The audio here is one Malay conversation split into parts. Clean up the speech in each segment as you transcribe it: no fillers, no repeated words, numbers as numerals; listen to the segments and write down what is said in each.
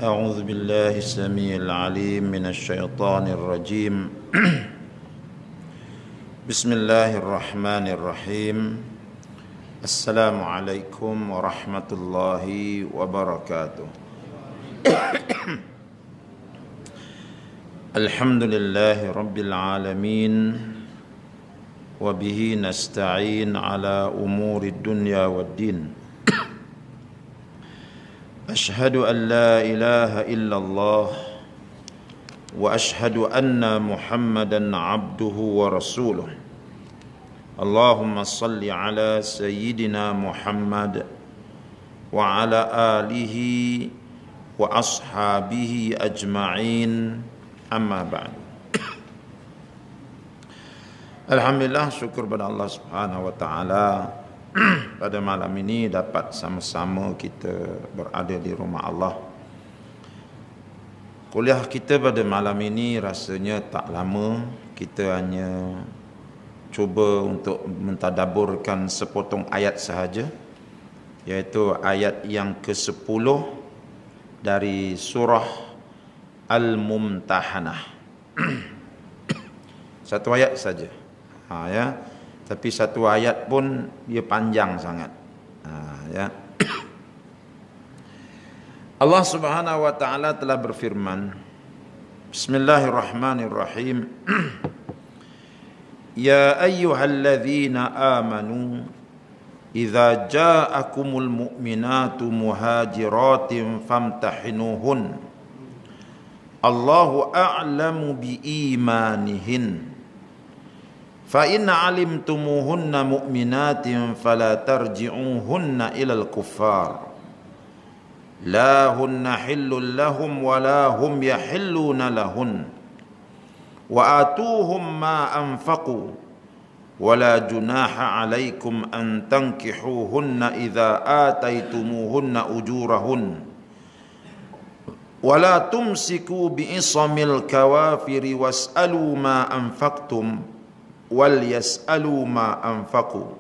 أعوذ بالله السميع العليم من الشيطان الرجيم بسم الله الرحمن الرحيم السلام عليكم ورحمة الله وبركاته الحمد لله رب العالمين وبه نستعين على أمور الدنيا والدين أشهد أن لا إله إلا الله وأشهد أن محمدا عبده ورسوله اللهم صل على سيدنا محمد وعلى آله وأصحابه أجمعين أما بعد. Alhamdulillah, syukur pada Allah Subhanahu wa taala pada malam ini dapat sama-sama kita berada di rumah Allah. Kuliah kita pada malam ini rasanya tak lama, kita hanya cuba untuk mentadabburkan sepotong ayat sahaja, iaitu ayat yang ke-10 dari surah Al-Mumtahanah. Satu ayat saja. Ya, tapi satu ayat pun dia panjang sangat. Ya. Allah Subhanahu wa taala telah berfirman, Bismillahirrahmanirrahim. Ya ayyuhalladzina amanu idza ja'akumul mu'minatu muhajiratin famtahinuhun Allahu a'lamu biimanihin fa in 'alimtumuhunna mu'minatin fala tarji'uhunna ilal kuffar la hunna hillul lahum wa la hum yahilluna lahun wa atuhum ma anfaqu wa la junaha 'alaikum an tankihuhunna idza ataitumuhunna ujurahun wa la tumsiku bi'isamil kawafiri was'alu ma anfaqtum wal yas'alu ma anfaqu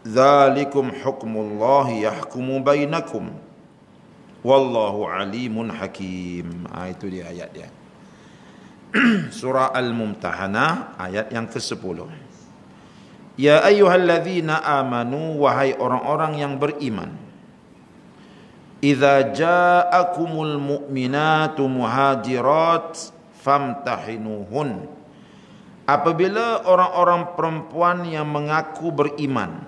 dzalikum hukmullahi yahkumu bainakum wallahu alimun hakim. Itu dia ayat dia. Surah Al-Mumtahanah ayat yang ke-10. Ya ayyuhalladzina amanu, wahai orang-orang yang beriman, idza ja'akumul mu'minatu muhajirat famtahinuhun, apabila orang-orang perempuan yang mengaku beriman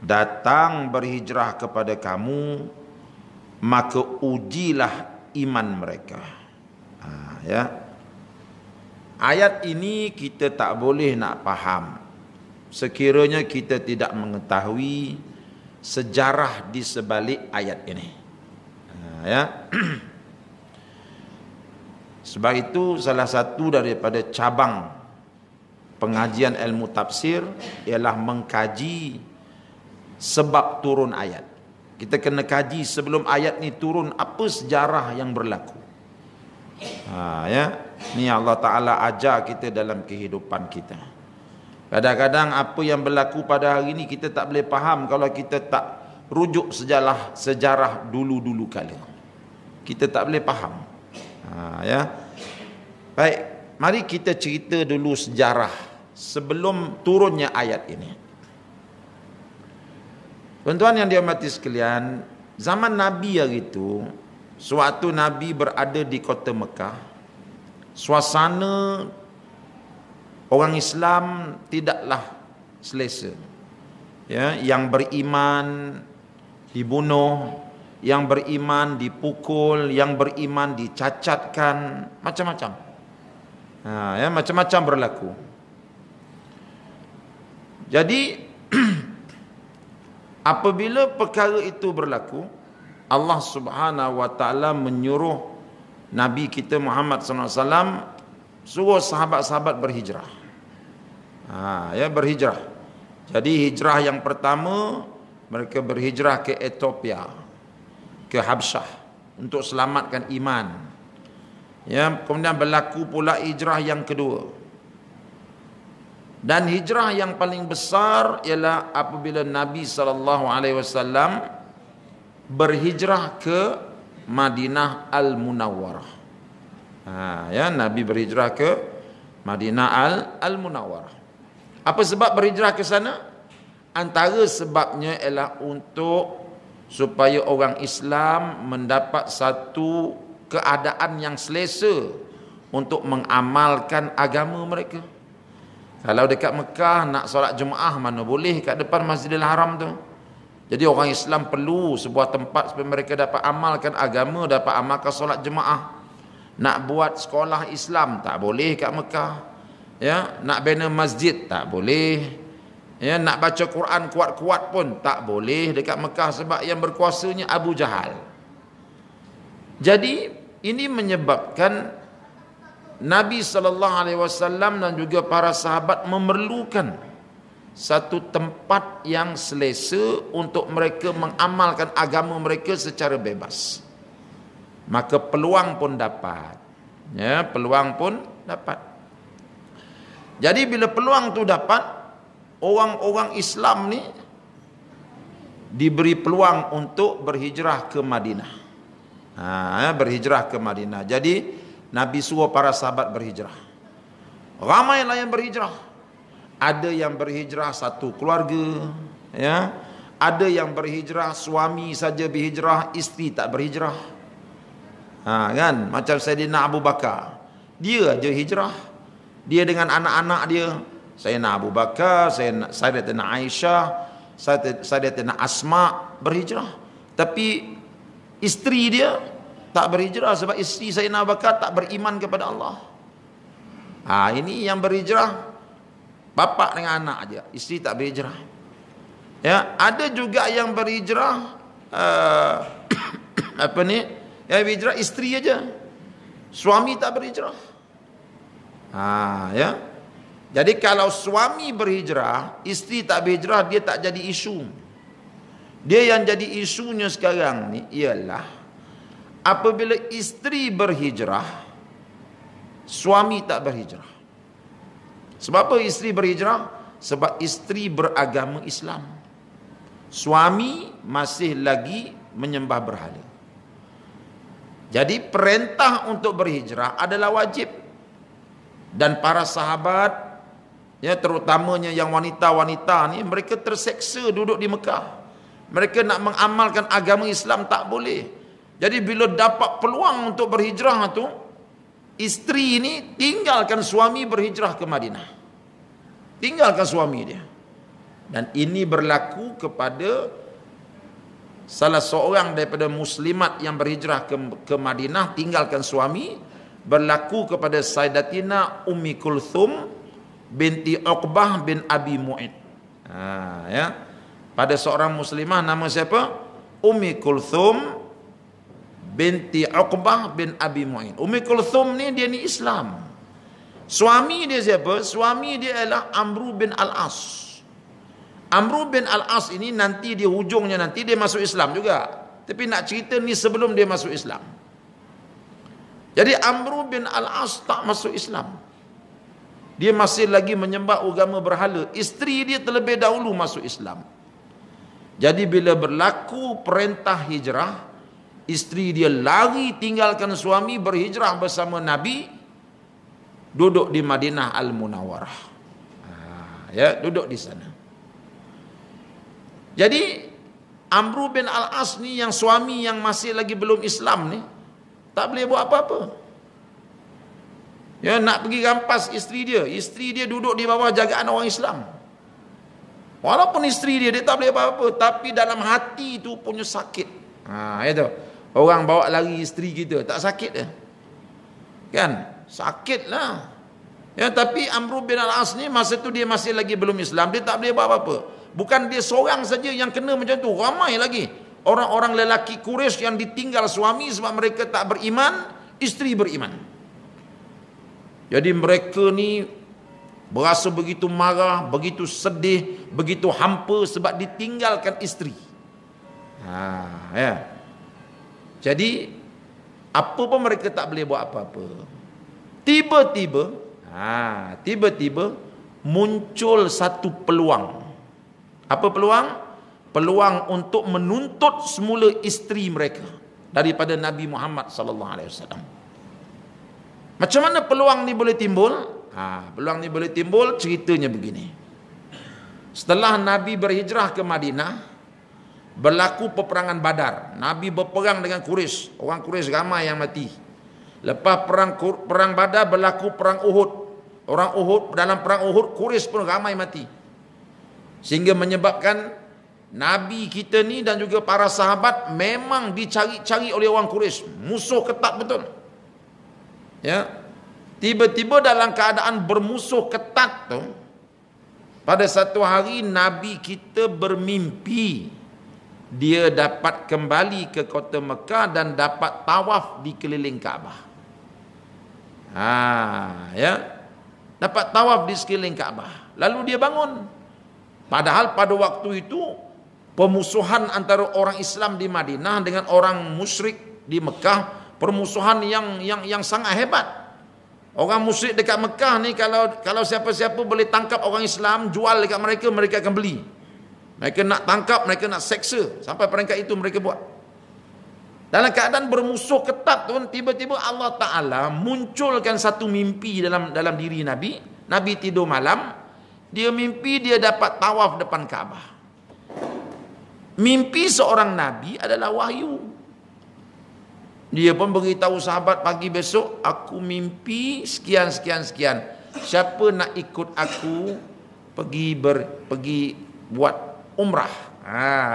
datang berhijrah kepada kamu, maka ujilah iman mereka. Ya. Ayat ini kita tak boleh nak faham sekiranya kita tidak mengetahui sejarah di sebalik ayat ini. Ya. Sebab itu salah satu daripada cabang pengajian ilmu tafsir ialah mengkaji sebab turun ayat. Kita kena kaji sebelum ayat ni turun apa sejarah yang berlaku. Ya, ni Allah Ta'ala ajar kita dalam kehidupan kita. Kadang-kadang apa yang berlaku pada hari ni kita tak boleh faham kalau kita tak rujuk sejarah dulu-dulu kala. Kita tak boleh faham. Ya. Baik, mari kita cerita dulu sejarah sebelum turunnya ayat ini. Tuan-tuan yang dihormati sekalian, zaman Nabi hari itu, sewaktu Nabi berada di kota Mekah, suasana orang Islam tidaklah selesa. Ya, yang beriman dibunuh, yang beriman dipukul, yang beriman dicacatkan, macam-macam. Ya, macam-macam berlaku. Jadi apabila perkara itu berlaku, Allah Subhanahu wa taala menyuruh Nabi kita Muhammad SAW suruh sahabat-sahabat berhijrah. Ya, berhijrah. Jadi hijrah yang pertama, mereka berhijrah ke Ethiopia, ke Habsyah untuk selamatkan iman. Ya, kemudian berlaku pula hijrah yang kedua. Dan hijrah yang paling besar ialah apabila Nabi SAW berhijrah ke Madinah Al-Munawwarah. Ya, Nabi berhijrah ke Madinah Al-Munawwarah. Apa sebab berhijrah ke sana? Antara sebabnya ialah untuk supaya orang Islam mendapat satu keadaan yang selesa untuk mengamalkan agama mereka. Kalau dekat Mekah nak solat Jumaah mana boleh kat depan Masjidil Haram tu. Jadi orang Islam perlu sebuah tempat supaya mereka dapat amalkan agama, dapat amalkan solat Jumaah. Nak buat sekolah Islam tak boleh kat Mekah. Ya, nak bina masjid tak boleh. Ya, nak baca Quran kuat-kuat pun tak boleh dekat Mekah sebab yang berkuasanya Abu Jahal. Jadi ini menyebabkan Nabi SAW dan juga para sahabat memerlukan satu tempat yang selesa untuk mereka mengamalkan agama mereka secara bebas. Maka peluang pun dapat. Ya, peluang pun dapat. Jadi bila peluang tu dapat, orang-orang Islam ni diberi peluang untuk berhijrah ke Madinah. Berhijrah ke Madinah. Jadi Nabi suruh para sahabat berhijrah. Ramailah yang berhijrah. Ada yang berhijrah satu keluarga, ya. Ada yang berhijrah suami saja berhijrah, isteri tak berhijrah. Kan? Macam Sayyidina Abu Bakar. Dia aja hijrah. Dia dengan anak-anak dia. Sayyidina Abu Bakar, Sayyidatina Aisyah, Sayyidatina Asma berhijrah. Tapi isteri dia tak berhijrah sebab isteri Sayyidina Abu Bakar tak beriman kepada Allah. Ini yang berhijrah bapa dengan anak aja, isteri tak berhijrah. Ya, ada juga yang berhijrah yang berhijrah isteri aja. Suami tak berhijrah. Ya. Jadi kalau suami berhijrah, isteri tak berhijrah, dia tak jadi isu. Dia yang jadi isunya sekarang ni ialah apabila isteri berhijrah, suami tak berhijrah. Sebab apa isteri berhijrah? Sebab isteri beragama Islam. Suami masih lagi menyembah berhala. Jadi perintah untuk berhijrah adalah wajib. Dan para sahabat, ya, terutamanya yang wanita-wanita ni, mereka terseksa duduk di Mekah. Mereka nak mengamalkan agama Islam tak boleh. Jadi bila dapat peluang untuk berhijrah tu, isteri ini tinggalkan suami berhijrah ke Madinah. Tinggalkan suami dia. Dan ini berlaku kepada salah seorang daripada muslimat yang berhijrah ke Madinah, tinggalkan suami. Berlaku kepada Sayyidatina Ummi Kulthum binti Uqbah bin Abi Mu'id. Pada seorang muslimah nama siapa? Ummi Kulthum binti Uqbah bin Abi Mu'in. Ummi Kulthum ni dia ni Islam. Suami dia siapa? Suami dia adalah Amru bin Al-As. Amru bin Al-As ini nanti di hujungnya nanti dia masuk Islam juga. Tapi nak cerita ni sebelum dia masuk Islam. Jadi Amru bin Al-As tak masuk Islam. Dia masih lagi menyembah agama berhala. Isteri dia terlebih dahulu masuk Islam. Jadi bila berlaku perintah hijrah, isteri dia lari tinggalkan suami, berhijrah bersama Nabi, duduk di Madinah Al-Munawwarah. Duduk di sana. Jadi Amru bin Al-As ni yang suami yang masih lagi belum Islam ni tak boleh buat apa-apa. Ya, nak pergi rampas isteri dia. Isteri dia duduk di bawah jagaan orang Islam. Walaupun isteri dia tak boleh apa-apa, tapi dalam hati tu punya sakit. Itu. Orang bawa lari isteri kita, tak sakit ke? Kan? Sakit lah. Ya, tapi Amru bin Al-As ni masa tu dia masih lagi belum Islam, dia tak boleh buat apa-apa. Bukan dia seorang saja yang kena macam tu, ramai lagi orang-orang lelaki Quraisy yang ditinggal suami sebab mereka tak beriman, isteri beriman. Jadi mereka ni berasa begitu marah, begitu sedih, begitu hampa sebab ditinggalkan isteri. Jadi apa pun mereka tak boleh buat apa-apa. Tiba-tiba muncul satu peluang. Apa peluang? Peluang untuk menuntut semula isteri mereka daripada Nabi Muhammad sallallahu alaihi wasallam. Macam mana peluang ni boleh timbul? Peluang ni boleh timbul, ceritanya begini. Setelah Nabi berhijrah ke Madinah, berlaku peperangan Badar. Nabi berperang dengan Quraisy. Orang Quraisy ramai yang mati. Lepas perang Badar berlaku perang Uhud. Orang Uhud, dalam perang Uhud Quraisy pun ramai mati. Sehingga menyebabkan Nabi kita ni dan juga para sahabat memang dicari-cari oleh orang Quraisy. Musuh ketat betul. Ya. Tiba-tiba dalam keadaan bermusuh ketat tu, pada satu hari Nabi kita bermimpi dia dapat kembali ke kota Mekah dan dapat tawaf di keliling Kaabah. Dapat tawaf di sekeliling Kaabah. Lalu dia bangun. Padahal pada waktu itu pemusuhan antara orang Islam di Madinah dengan orang musyrik di Mekah, permusuhan yang sangat hebat. Orang musyrik dekat Mekah ni kalau siapa-siapa boleh tangkap orang Islam, jual dekat mereka, mereka akan beli. Mereka nak tangkap, mereka nak seksa. Sampai peringkat itu mereka buat. Dalam keadaan bermusuh ketat tu, tiba-tiba Allah Ta'ala munculkan satu mimpi dalam diri Nabi. Nabi tidur malam, dia mimpi dia dapat tawaf depan Kaabah. Mimpi seorang Nabi adalah wahyu. Dia pun beritahu sahabat pagi besok, aku mimpi sekian. Siapa nak ikut aku pergi buat umrah?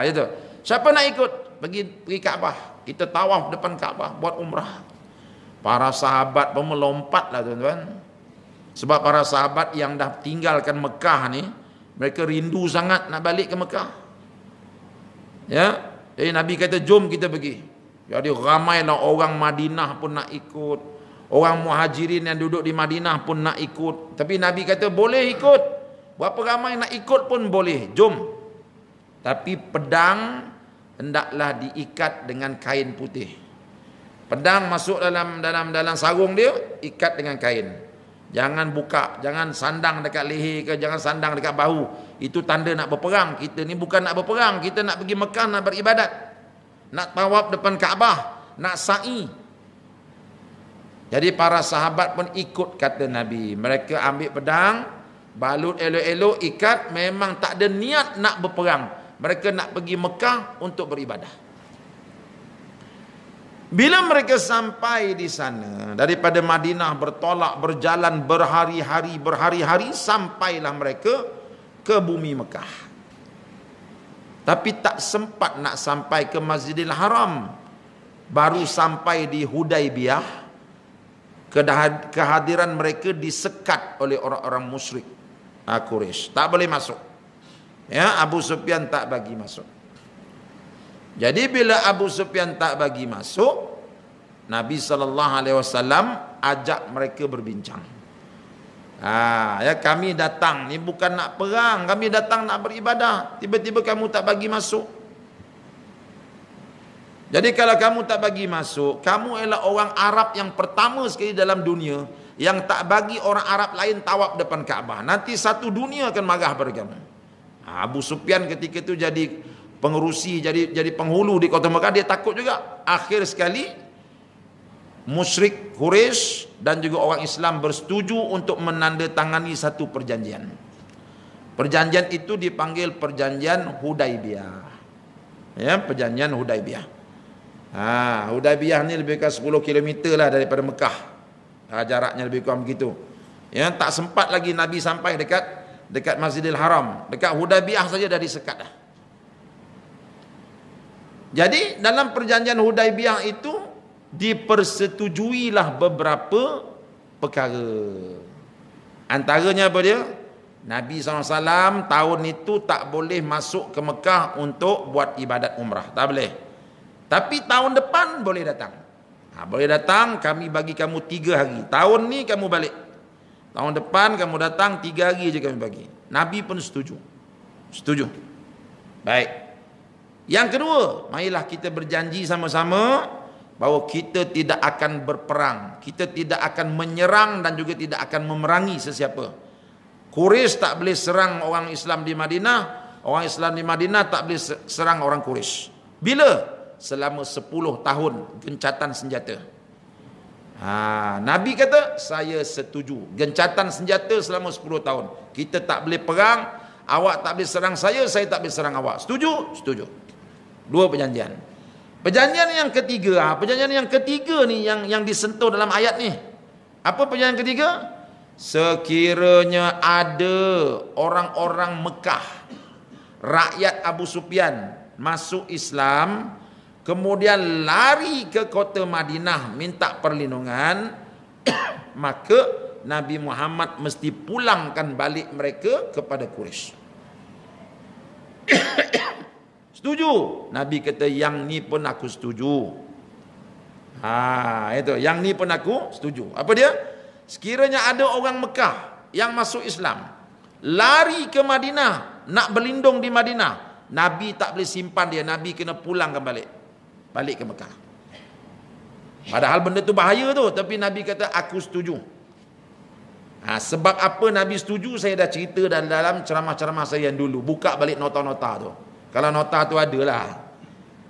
Itu. Siapa nak ikut? Pergi Kaabah. Kita tawaf depan Kaabah buat umrah. Para sahabat pun melompatlah tuan-tuan. Sebab para sahabat yang dah tinggalkan Mekah ni, mereka rindu sangat nak balik ke Mekah. Ya. Jadi Nabi kata jom kita pergi. Jadi ramailah orang Madinah pun nak ikut. Orang Muhajirin yang duduk di Madinah pun nak ikut. Tapi Nabi kata boleh ikut. Berapa ramai nak ikut pun boleh. Jom. Tapi pedang hendaklah diikat dengan kain putih. Pedang masuk dalam sarung dia, ikat dengan kain. Jangan buka, jangan sandang dekat leher ke, jangan sandang dekat bahu. Itu tanda nak berperang. Kita ni bukan nak berperang, kita nak pergi Mekah nak beribadat. Nak tawaf depan Kaabah, nak sa'i. Jadi para sahabat pun ikut kata Nabi. Mereka ambil pedang, balut elok-elok, ikat, memang tak ada niat nak berperang. Mereka nak pergi Mekah untuk beribadah. Bila mereka sampai di sana, daripada Madinah bertolak, berjalan berhari-hari, sampailah mereka ke bumi Mekah. Tapi tak sempat nak sampai ke Masjidil Haram. Baru sampai di Hudaibiyah, kehadiran mereka disekat oleh orang-orang musyrik Quraisy. Tak boleh masuk. Ya, Abu Sufyan tak bagi masuk. Jadi bila Abu Sufyan tak bagi masuk, Nabi SAW ajak mereka berbincang. Ya, kami datang ni bukan nak perang, kami datang nak beribadah. Tiba-tiba kamu tak bagi masuk. Jadi kalau kamu tak bagi masuk, kamu ialah orang Arab yang pertama sekali dalam dunia yang tak bagi orang Arab lain tawaf depan Kaabah. Nanti satu dunia akan marah pada kamu. Abu Sufyan ketika itu jadi pengerusi, jadi penghulu di kota Mekah, dia takut juga. Akhir sekali musyrik Quraisy dan juga orang Islam bersetuju untuk menandatangani satu perjanjian. Perjanjian itu dipanggil perjanjian Hudaibiyah. Ya, perjanjian Hudaibiyah. Hudaibiyah ni lebih kurang 10 km lah daripada Mekah. Jaraknya lebih kurang begitu. Ya, tak sempat lagi Nabi sampai dekat Masjidil Haram. Dekat Hudaibiyah saja dah disekat dah. Jadi dalam perjanjian Hudaibiyah itu dipersetujuilah beberapa perkara. Antaranya apa dia? Nabi SAW tahun itu tak boleh masuk ke Mekah untuk buat ibadat umrah. Tak boleh. Tapi tahun depan boleh datang. Boleh datang, kami bagi kamu 3 hari. Tahun ni kamu balik. Tahun depan kamu datang 3 hari je kami bagi. Nabi pun setuju. Setuju. Baik. Yang kedua, marilah kita berjanji sama-sama bahawa kita tidak akan berperang, kita tidak akan menyerang dan juga tidak akan memerangi sesiapa. Quraisy tak boleh serang orang Islam di Madinah, orang Islam di Madinah tak boleh serang orang Quraisy. Bila? Selama 10 tahun gencatan senjata. Nabi kata, saya setuju. Gencatan senjata selama 10 tahun. Kita tak boleh perang, awak tak boleh serang saya tak boleh serang awak. Setuju? Setuju. 2 perjanjian. Perjanjian yang ketiga, perjanjian yang ketiga ni yang disentuh dalam ayat ni. Apa perjanjian ketiga? Sekiranya ada orang-orang Mekah, rakyat Abu Sufyan masuk Islam, kemudian lari ke kota Madinah minta perlindungan, maka Nabi Muhammad mesti pulangkan balik mereka kepada Quraisy. Setuju? Nabi kata, yang ni pun aku setuju. Itu, yang ni pun aku setuju. Apa dia? Sekiranya ada orang Mekah yang masuk Islam, lari ke Madinah, nak berlindung di Madinah, Nabi tak boleh simpan dia, Nabi kena pulangkan balik ke Mekah. Padahal benda tu bahaya tu, tapi Nabi kata aku setuju. Sebab apa Nabi setuju, saya dah cerita dalam ceramah-ceramah saya yang dulu. Buka balik nota-nota tu. Kalau nota tu ada lah.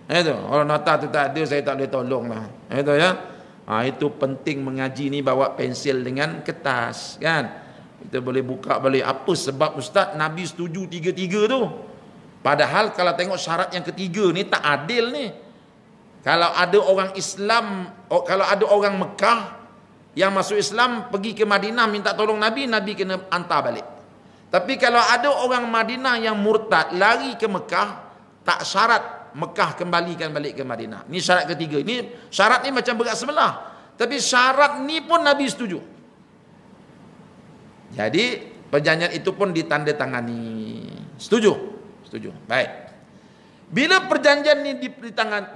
Itu, kalau nota tu tak ada, saya tak boleh tolong lah. Itu ya. Itu penting mengaji ni bawa pensil dengan kertas, kan? Kita boleh buka balik. Apa sebab Ustaz Nabi setuju 3-3 tu? Padahal kalau tengok syarat yang ketiga ni tak adil ni. Kalau ada orang Islam, kalau ada orang Mekah yang masuk Islam pergi ke Madinah minta tolong Nabi, Nabi kena hantar balik. Tapi kalau ada orang Madinah yang murtad lari ke Mekah, tak syarat Mekah kembalikan balik ke Madinah. Ini syarat ketiga. Ini syarat ni macam berat sebelah. Tapi syarat ni pun Nabi setuju. Jadi perjanjian itu pun ditandatangani. Setuju? Setuju. Baik. Bila perjanjian ni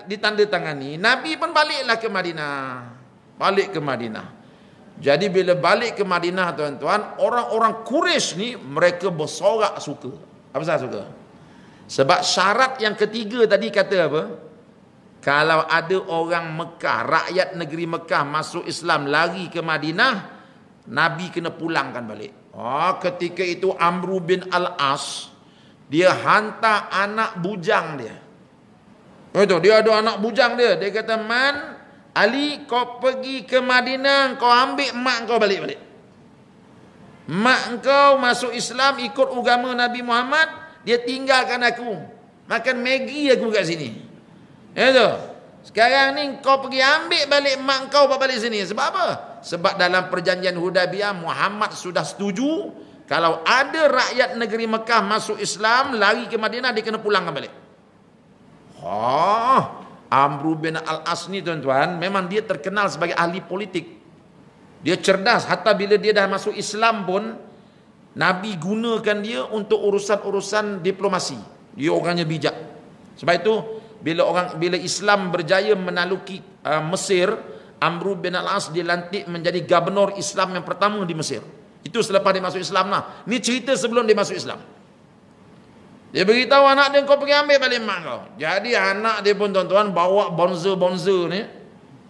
ditandatangani, Nabi pun baliklah ke Madinah. Balik ke Madinah. Jadi bila balik ke Madinah, tuan-tuan, orang-orang Quraisy ni mereka bersorak suka. Apa sebab suka? Sebab syarat yang ketiga tadi kata apa? Kalau ada orang Mekah, rakyat negeri Mekah masuk Islam lari ke Madinah, Nabi kena pulangkan balik. Ketika itu Amr bin Al-As, dia hantar anak bujang dia. Itu, dia ada anak bujang dia. Dia kata, "Man, Ali, kau pergi ke Madinah, kau ambil mak kau balik-balik. Mak kau masuk Islam, ikut agama Nabi Muhammad, dia tinggalkan aku. Makan Maggi aku kat sini. Itu. Sekarang ni kau pergi ambil balik mak kau balik sini. Sebab apa? Sebab dalam perjanjian Hudaibiyah, Muhammad sudah setuju, kalau ada rakyat negeri Mekah masuk Islam, lari ke Madinah, dia kena pulangkan balik. Amr bin Al-As ni, tuan-tuan, memang dia terkenal sebagai ahli politik. Dia cerdas. Hatta bila dia dah masuk Islam pun, Nabi gunakan dia untuk urusan-urusan diplomasi. Dia orangnya bijak. Sebab itu bila Islam berjaya menaluki Mesir, Amr bin al-As dilantik menjadi gubernur Islam yang pertama di Mesir. Itu selepas dia masuk Islam lah. Ni cerita sebelum dia masuk Islam. Dia beritahu anak dia, kau pergi ambil balik mak kau. Jadi anak dia pun tuan-tuan bawa bonza-bonza ni,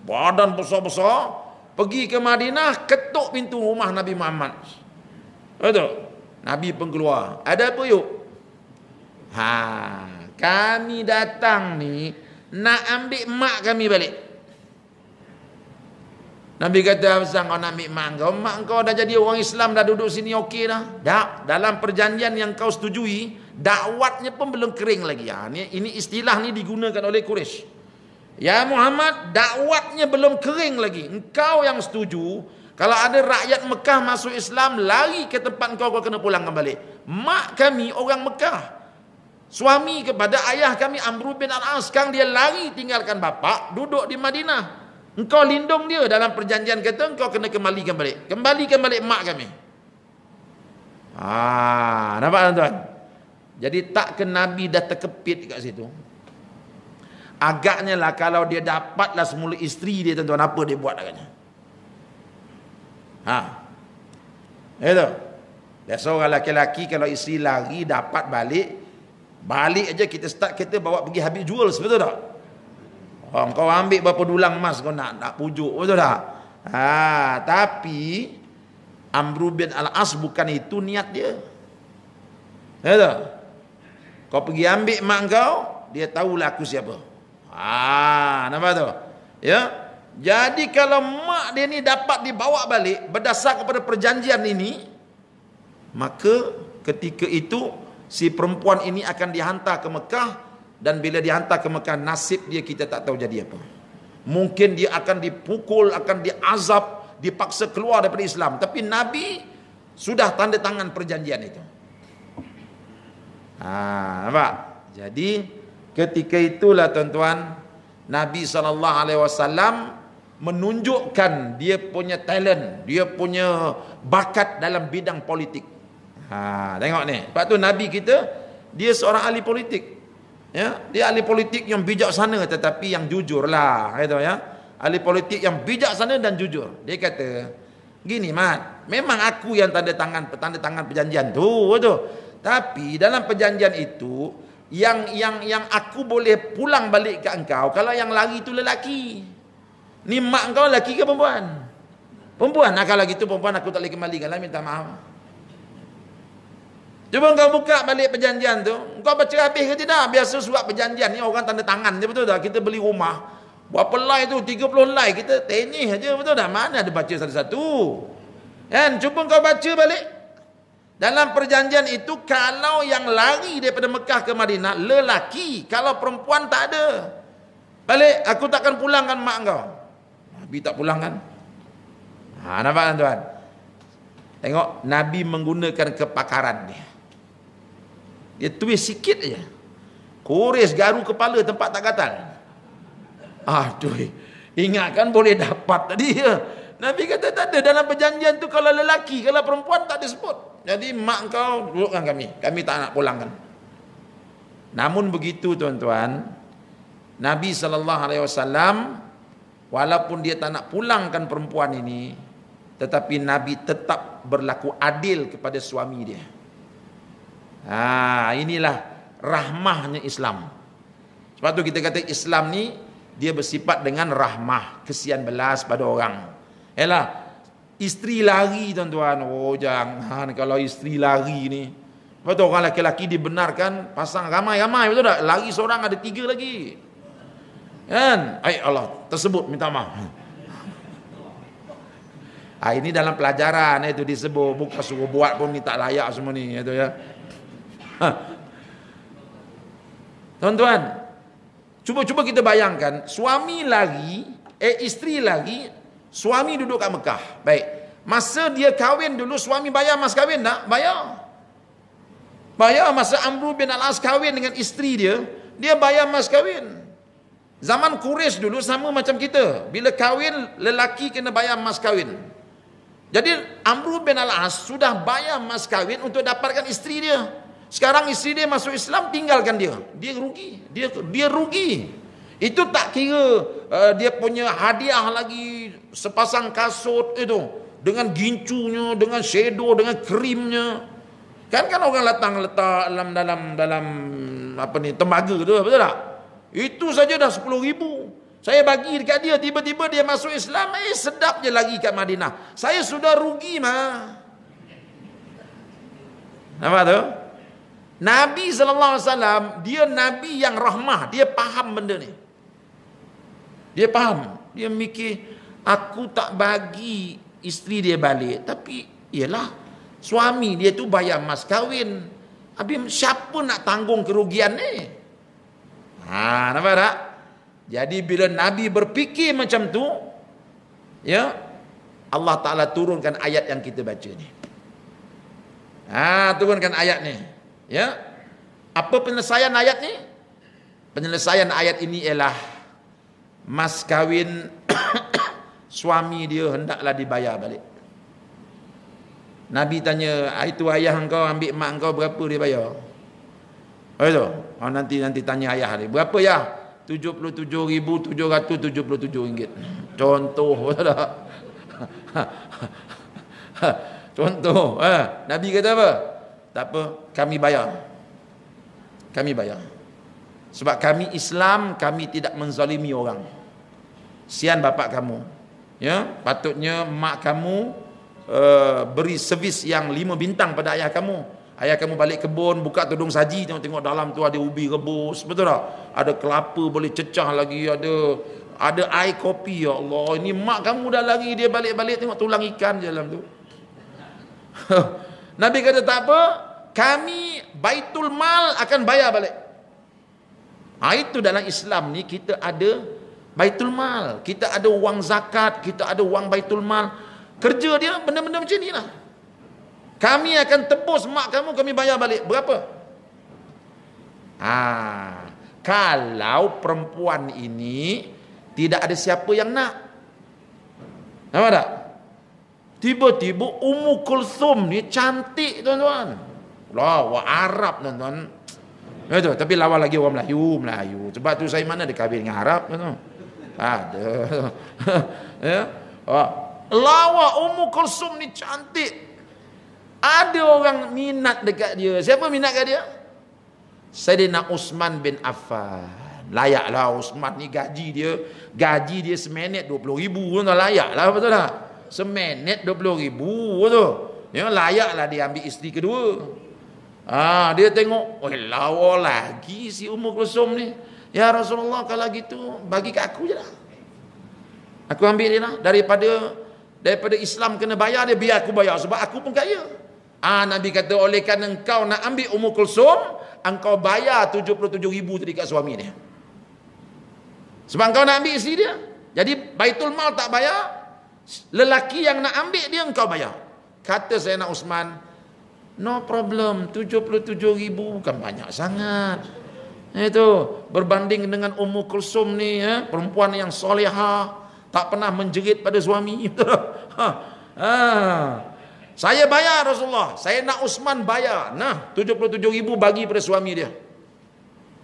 badan besar-besar, pergi ke Madinah, ketuk pintu rumah Nabi Muhammad. Betul? Nabi pun keluar. Ada apa yuk? Kami datang ni nak ambil mak kami balik. Nabi kata, "Abang, kau nak ambil mak kau? Mak kau dah jadi orang Islam, dah duduk sini okey dah." Tak, dalam perjanjian yang kau setujui, dakwatnya pun belum kering lagi. Ini istilah ni digunakan oleh Quraisy. Ya Muhammad, dakwatnya belum kering lagi. Engkau yang setuju, kalau ada rakyat Mekah masuk Islam, lari ke tempat kau kena pulang kembali. Mak kami orang Mekah, suami kepada ayah kami Amr bin al-As, sekarang dia lari tinggalkan bapa, duduk di Madinah. Engkau lindung dia, dalam perjanjian kata engkau kena kembalikan balik. Kembalikan balik mak kami. Nampak tuan-tuan? Jadi tak ke Nabi dah terkepit kat situ. Agaknya lah kalau dia dapatlah semula isteri dia, tuan-tuan, apa dia buat agaknya? Itu. Biasa orang lelaki kalau isteri lari dapat balik aja kita start kita bawa pergi habis jual, betul tak? Kau ambil berapa dulang emas kau nak pujuk, betul tak? Tapi Amr bin al-As bukan itu niat dia. Betul? Kau pergi ambil mak kau, dia tahulah aku siapa. Nampak tu? Ya. Jadi kalau mak dia ni dapat dibawa balik berdasar kepada perjanjian ini, maka ketika itu si perempuan ini akan dihantar ke Mekah. Dan bila dihantar ke Mekah, nasib dia kita tak tahu jadi apa. Mungkin dia akan dipukul, akan diazab, dipaksa keluar daripada Islam. Tapi Nabi sudah tanda tangan perjanjian itu. Nampak? Jadi ketika itulah tuan-tuan, Nabi SAW menunjukkan dia punya talent, dia punya bakat dalam bidang politik. Tengok ni. Sebab tu Nabi kita, dia seorang ahli politik. Ya, dia ahli politik yang bijaksana tetapi yang jujur lah, gitu ya. Ahli politik yang bijaksana dan jujur. Dia kata, gini Mat, memang aku yang tanda tangan perjanjian tu, betul. Tapi dalam perjanjian itu yang aku boleh pulang balik ke engkau kalau yang lari itu lelaki. Ni mak engkau lelaki ke perempuan? Perempuan. Kalau gitu perempuan aku tak boleh kembalikan lah, minta maaf. Cuba kau buka balik perjanjian tu, kau baca habis ke tidak? Biasa surat perjanjian ni orang tanda tangan je, betul tak? Kita beli rumah, berapa lay tu? 30 lay, kita tenih aja, betul tak? Mana ada baca satu-satu? Kan? Cuba kau baca balik. Dalam perjanjian itu, kalau yang lari daripada Mekah ke Madinah, lelaki. Kalau perempuan tak ada. Balik, aku takkan pulangkan mak kau. Nabi tak pulangkan. Nampak tuan? Tengok, Nabi menggunakan kepakaran dia. Dia tulis sikit aja. Kores garu kepala tempat tak gatal. Ingatkan boleh dapat tadi ya. Nabi kata tak ada dalam perjanjian tu, kalau lelaki, kalau perempuan tak disebut. Jadi mak kau dudukkan kami tak nak pulangkan. Namun begitu tuan-tuan, Nabi SAW walaupun dia tak nak pulangkan perempuan ini, tetapi Nabi tetap berlaku adil kepada suami dia. Inilah rahmahnya Islam. Sebab tu kita kata Islam ni dia bersifat dengan rahmah, kesian belas pada orang. Isteri lari tuan-tuan, jangan kalau isteri lari ni. Sebab tu orang lelaki dibenarkan pasang ramai-ramai, betul tak? Lari seorang ada 3 lagi. Kan? Allah tersebut minta maaf. Ini dalam pelajaran itu disebut, bukan suruh buat pun ni tak layak semua ni, itu ya. Tuan-tuan, cuba kita bayangkan, suami lari, isteri lari, suami duduk kat Mekah. Baik. Masa dia kahwin dulu, suami bayar mas kahwin tak? Bayar. Masa Amr bin al-As kahwin dengan isteri dia bayar mas kahwin. Zaman Quraisy dulu sama macam kita. Bila kahwin, lelaki kena bayar mas kahwin. Jadi Amr bin al-As sudah bayar mas kahwin untuk dapatkan isteri dia. Sekarang isteri dia masuk Islam, tinggalkan dia. Dia rugi. Dia rugi. Itu tak kira dia punya hadiah lagi sepasang kasut itu dengan gincunya, dengan shadow, dengan krimnya. Kan orang datang letak dalam apa ni, tembaga tu, betul tak? Itu saja dah 10,000. Saya bagi dekat dia, tiba-tiba dia masuk Islam, sedap je lagi kat Madinah. Saya sudah rugi mah. Nampak tu? Nabi SAW, dia Nabi yang rahmah, dia faham benda ni. Dia faham. Dia mikir, aku tak bagi isteri dia balik, tapi ialah suami dia tu bayar mas kahwin. Habis siapa nak tanggung kerugian ni? Nampak tak? Jadi bila Nabi berfikir macam tu, ya, Allah Ta'ala turunkan ayat yang kita baca ni. Turunkan ayat ni. Ya. Apa penyelesaian ayat ni? Penyelesaian ayat ini ialah mas kahwin suami dia hendaklah dibayar balik. Nabi tanya, itu ayah engkau ambil mak engkau berapa dia bayar? Betul? Nanti tanya ayah dia. Berapa ya? RM77,777. Contoh. Contoh. Nabi kata apa? Tak apa, kami bayar. Kami bayar. Sebab kami Islam, kami tidak menzalimi orang. Sian bapak kamu. Ya, patutnya mak kamu beri servis yang 5 bintang pada ayah kamu. Ayah kamu balik kebun, buka tudung saji, tengok dalam tu ada ubi rebus, betul tak? Ada kelapa boleh cecah lagi, ada air kopi. Ya Allah, ini mak kamu dah lari, dia balik-balik tengok tulang ikan je dalam tu. Nabi kata tak apa, kami baitul mal akan bayar balik. Itu dalam Islam ni kita ada baitul mal, kita ada wang zakat, kita ada wang baitul mal. Kerja dia benda-benda macam ni lah. Kami akan tebus mak kamu, kami bayar balik. Berapa? Kalau perempuan ini tidak ada siapa yang nak. Nampak tak? Tiba-tiba Ummu Kulthum ni cantik, tuan-tuan. Lawa Arab, tuan-tuan. Itu, tapi lawa lagi orang Melayu. Sebab tu saya mana ada kahwin dengan Arab, tuan-tuan. Ada. Ya. Lawa Ummu Kulthum ni cantik. Ada orang minat dekat dia. Siapa minat dekat dia? Sayyidina Uthman bin Affan. Layaklah Uthman ni gaji dia seminit 20,000. Layaklah, betul tak? Seminit 20,000 tu. Ya, layaklah dia ambil isteri kedua. Dia tengok, lawa lagi si Ummu Kulthum ni. Ya Rasulullah, kalau gitu bagi kat aku je lah. Aku ambil dia lah. Daripada Islam kena bayar dia, biar aku bayar. Sebab aku pun kaya. Nabi kata, oleh kerana engkau nak ambil Ummu Kulthum, engkau bayar 77,000 tadi kat suami dia. Sebab engkau nak ambil isteri dia. Jadi baitul mal tak bayar, lelaki yang nak ambil dia engkau bayar. Kata Sayyidina Uthman, no problem, 77,000 bukan banyak sangat. Itu berbanding dengan Ummu Kulthum ni, perempuan yang solehah, tak pernah menjerit pada suami. Saya bayar Rasulullah, saya nak Uthman bayar. 77,000 bagi pada suami dia.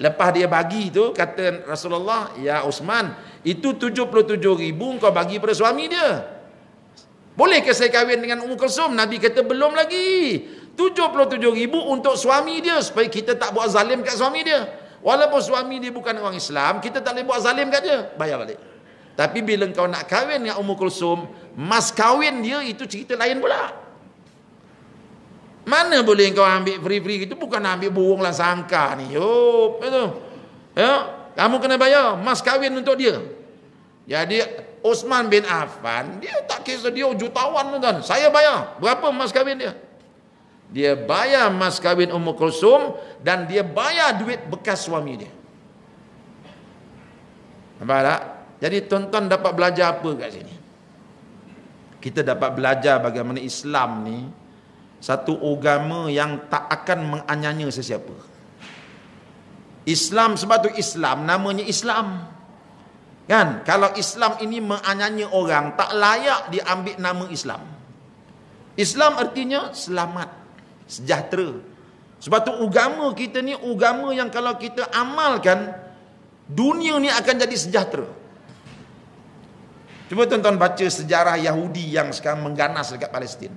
Lepas dia bagi tu, kata Rasulullah, ya Uthman, itu 77,000 kau bagi pada suami dia. Boleh ke saya kahwin dengan Ummu Kulthum? Nabi kata belum lagi. 77,000 untuk suami dia, supaya kita tak buat zalim kat suami dia. Walaupun suami dia bukan orang Islam, kita tak boleh buat zalim kat dia. Bayar balik. Tapi bila kau nak kahwin dengan Ummu Kulthum, mas kahwin dia itu cerita lain pula. Mana boleh kau ambil free-free gitu, bukan ambil burung lah sangka ni. Itu. Ya, kamu kena bayar mas kahwin untuk dia. Jadi Uthman bin Affan, dia tak kisah dia jutawan, tuan. Saya bayar. Berapa mas kahwin dia? Dia bayar mas kahwin Ummu Kulthum dan dia bayar duit bekas suami dia. Nampak tak? Jadi tuan-tuan dapat belajar apa kat sini? Kita dapat belajar bagaimana Islam ni satu agama yang tak akan menganiaya sesiapa. Islam, sebab tu Islam namanya Islam. Kan? Kalau Islam ini menganiaya orang, tak layak diambil nama Islam. Islam artinya selamat, sejahtera. Sebab tu agama kita ni agama yang kalau kita amalkan, dunia ni akan jadi sejahtera. Cuba tuan-tuan baca sejarah Yahudi yang sekarang mengganas dekat Palestin.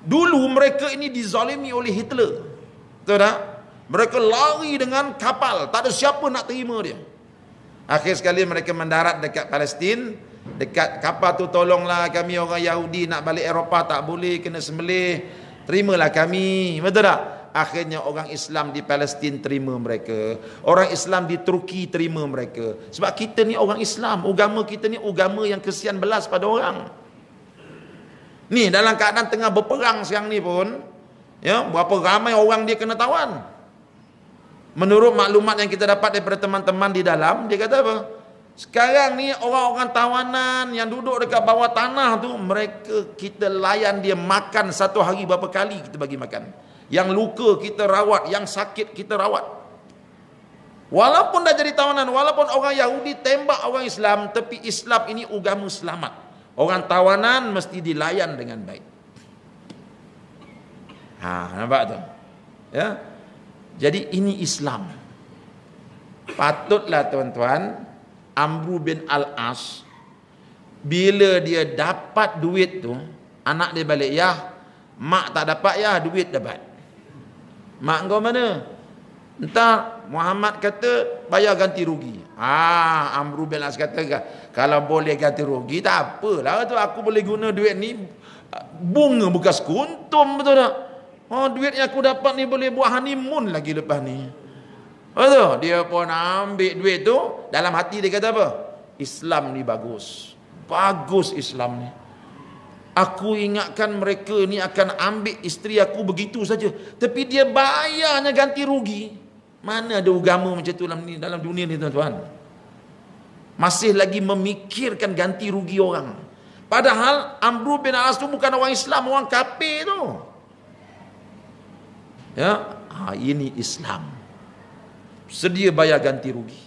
Dulu mereka ini dizalimi oleh Hitler. Betul tak? Mereka lari dengan kapal, tak ada siapa nak terima dia. Akhir sekali mereka mendarat dekat Palestin. Dekat kapal tu, tolonglah kami orang Yahudi nak balik Eropah, tak boleh, kena sembelih, terimalah kami. Betul tak? Akhirnya orang Islam di Palestin terima mereka, orang Islam di Turki terima mereka. Sebab kita ni orang Islam, agama kita ni agama yang kesian belas pada orang. Ni dalam keadaan tengah berperang sekarang ni pun, ya, berapa ramai orang dia kena tawan. Menurut maklumat yang kita dapat daripada teman-teman di dalam, dia kata apa? Sekarang ni orang-orang tawanan yang duduk dekat bawah tanah tu, mereka kita layan dia makan satu hari berapa kali kita bagi makan. Yang luka kita rawat, yang sakit kita rawat. Walaupun dah jadi tawanan, walaupun orang Yahudi tembak orang Islam, tapi Islam ini agama selamat. Orang tawanan mesti dilayan dengan baik. Nampak tu? Ya. Jadi ini Islam. Patutlah tuan-tuan, Amru bin Al-As, bila dia dapat duit tu, anak dia balik, ya, mak tak dapat, ya, duit dapat. Mak kau mana? Entah, Muhammad kata bayar ganti rugi. Amru bin Al-As kata, kalau boleh ganti rugi tak apalah tu, aku boleh guna duit ni bunga bekas kuntum, betul tak? Duit yang aku dapat ni boleh buat honeymoon lagi lepas ni. Betul? Dia pun ambil duit tu, dalam hati dia kata apa? Islam ni bagus. Bagus Islam ni. Aku ingatkan mereka ni akan ambil isteri aku begitu saja, tapi dia bayarnya ganti rugi. Mana ada agama macam tu dalam dunia ni tuan-tuan? Masih lagi memikirkan ganti rugi orang. Padahal Amru bin Al-As tu bukan orang Islam, orang kafir tu. Ya, ini Islam. Sedia bayar ganti rugi.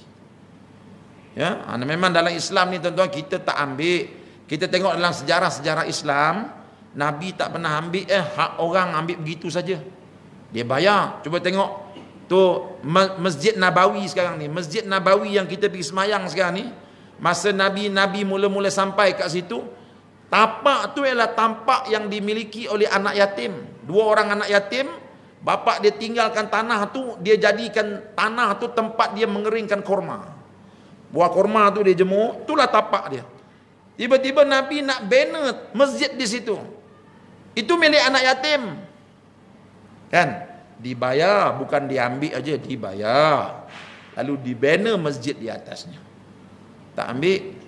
Ya, memang dalam Islam ni tuan-tuan kita tak ambil. Kita tengok dalam sejarah-sejarah Islam, Nabi tak pernah ambil hak orang ambil begitu saja. Dia bayar. Cuba tengok tu Masjid Nabawi sekarang ni. Masjid Nabawi yang kita pergi semayang sekarang ni, masa Nabi mula-mula sampai kat situ, tapak tu ialah tapak yang dimiliki oleh anak yatim. 2 orang anak yatim, bapak dia tinggalkan tanah tu, dia jadikan tanah tu tempat dia mengeringkan korma. Buah korma tu dia jemur, itulah tapak dia. Tiba-tiba Nabi nak bina masjid di situ. Itu milik anak yatim. Kan? Dibayar, bukan diambil aja, dibayar. Lalu dibina masjid di atasnya. Tak ambil,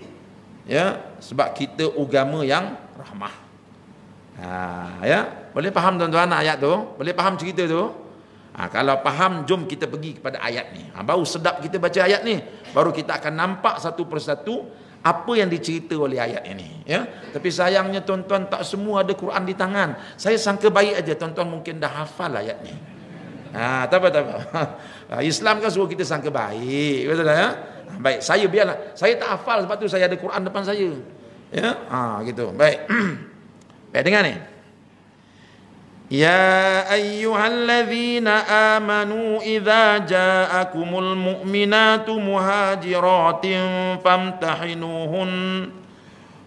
ya, sebab kita agama yang rahmah. Ya, boleh faham tuan-tuan ayat tu? Boleh faham cerita tu? Kalau faham, jom kita pergi kepada ayat ni. Baru sedap kita baca ayat ni, baru kita akan nampak satu persatu apa yang dicerita oleh ayat ini, ya. Tapi sayangnya tuan-tuan tak semua ada Quran di tangan. Saya sangka baik aja tuan-tuan mungkin dah hafal ayat ni. Tak apa. Islam kan suruh kita sangka baik, betul tak, ya? Baik, saya biarlah. Saya tak hafal, sebab tu saya ada Quran depan saya. Ya, gitu. Baik. Baik, dengar ni. Ya ayyuhalladzina amanu idza ja'akumul mu'minatu muhajiratin famtahinuhun.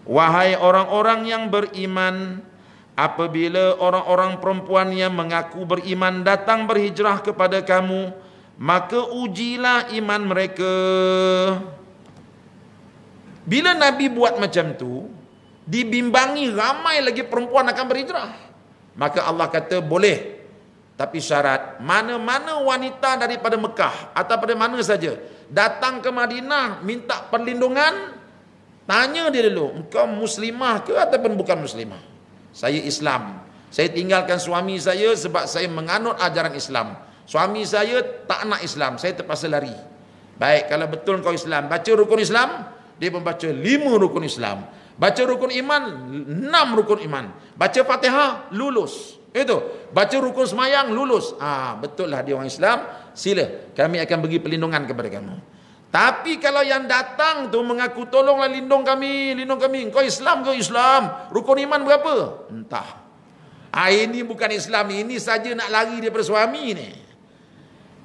Wahai orang-orang yang beriman, apabila orang-orang perempuan yang mengaku beriman datang berhijrah kepada kamu, maka ujilah iman mereka. Bila Nabi buat macam tu, dibimbangi ramai lagi perempuan akan berhijrah. Maka Allah kata boleh, tapi syarat mana-mana wanita daripada Mekah atau pada mana saja datang ke Madinah minta perlindungan, tanya dia dulu, engkau muslimah ke ataupun bukan muslimah? Saya Islam. Saya tinggalkan suami saya sebab saya menganut ajaran Islam. Suami saya tak nak Islam, saya terpaksa lari. Baik, kalau betul kau Islam, baca rukun Islam. Dia pun baca 5 rukun Islam. Baca rukun iman, 6 rukun iman. Baca Fatihah, lulus. Itu. Baca rukun semayang, lulus. Betul lah dia orang Islam. Sila, kami akan bagi perlindungan kepada kamu. Tapi kalau yang datang tu mengaku tolonglah lindung kami. Kau Islam ke? Islam. Rukun iman berapa? Entah. Ini bukan Islam, ini saja nak lari daripada suami ni.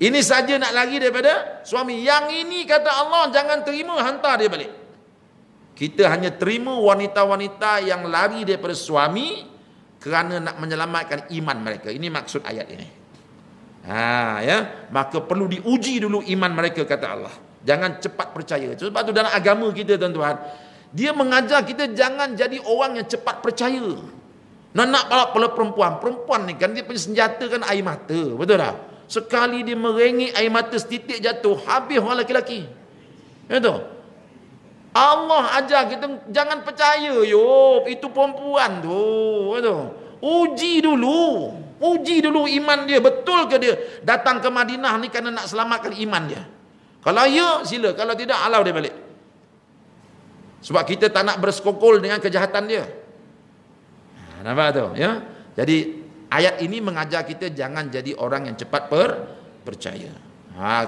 Ini saja nak lari daripada suami. Yang ini kata Allah jangan terima, hantar dia balik. Kita hanya terima wanita-wanita yang lari daripada suami kerana nak menyelamatkan iman mereka. Ini maksud ayat ini. Ya, maka perlu diuji dulu iman mereka kata Allah. Jangan cepat percaya. Sebab tu dalam agama kita tuan-tuan, dia mengajar kita jangan jadi orang yang cepat percaya. Nak pala perempuan ni kan dia punya senjata kan air mata, betul tak? Sekali dia merengek air mata setitik jatuh, habis orang lelaki-lelaki. Betul? Allah ajar kita jangan percaya, itu perempuan tu, betul? Uji dulu iman dia, betul ke dia datang ke Madinah ni kerana nak selamatkan iman dia. Kalau ya, sila, kalau tidak halau dia balik. Sebab kita tak nak bersekongkol dengan kejahatan dia. Nampak tu, ya? Jadi ayat ini mengajar kita jangan jadi orang yang cepat percaya.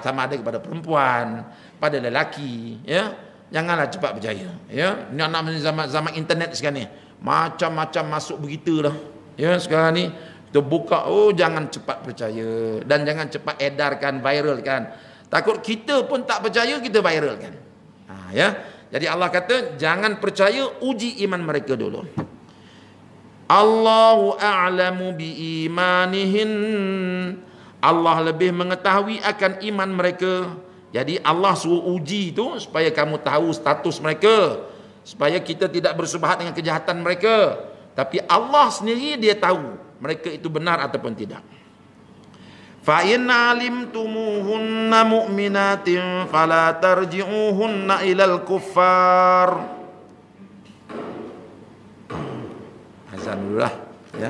Sama ada kepada perempuan, pada lelaki, ya. Janganlah cepat percaya, ya. Ini anak zaman internet sekarang ni, macam-macam masuk berita dah. Ya, sekarang ni kita buka, jangan cepat percaya dan jangan cepat edarkan, viralkan. Takut kita pun tak percaya, kita viralkan. Ya. Jadi Allah kata jangan percaya, uji iman mereka dulu. Allahu a'lamu bi imanihin. Allah lebih mengetahui akan iman mereka. Jadi Allah suruh uji tu supaya kamu tahu status mereka, supaya kita tidak bersubhat dengan kejahatan mereka. Tapi Allah sendiri dia tahu mereka itu benar ataupun tidak. Fa in alimtumuhunna mu'minatin fala tarji'uhunna ilal kuffar. Azan dulu lah, ya.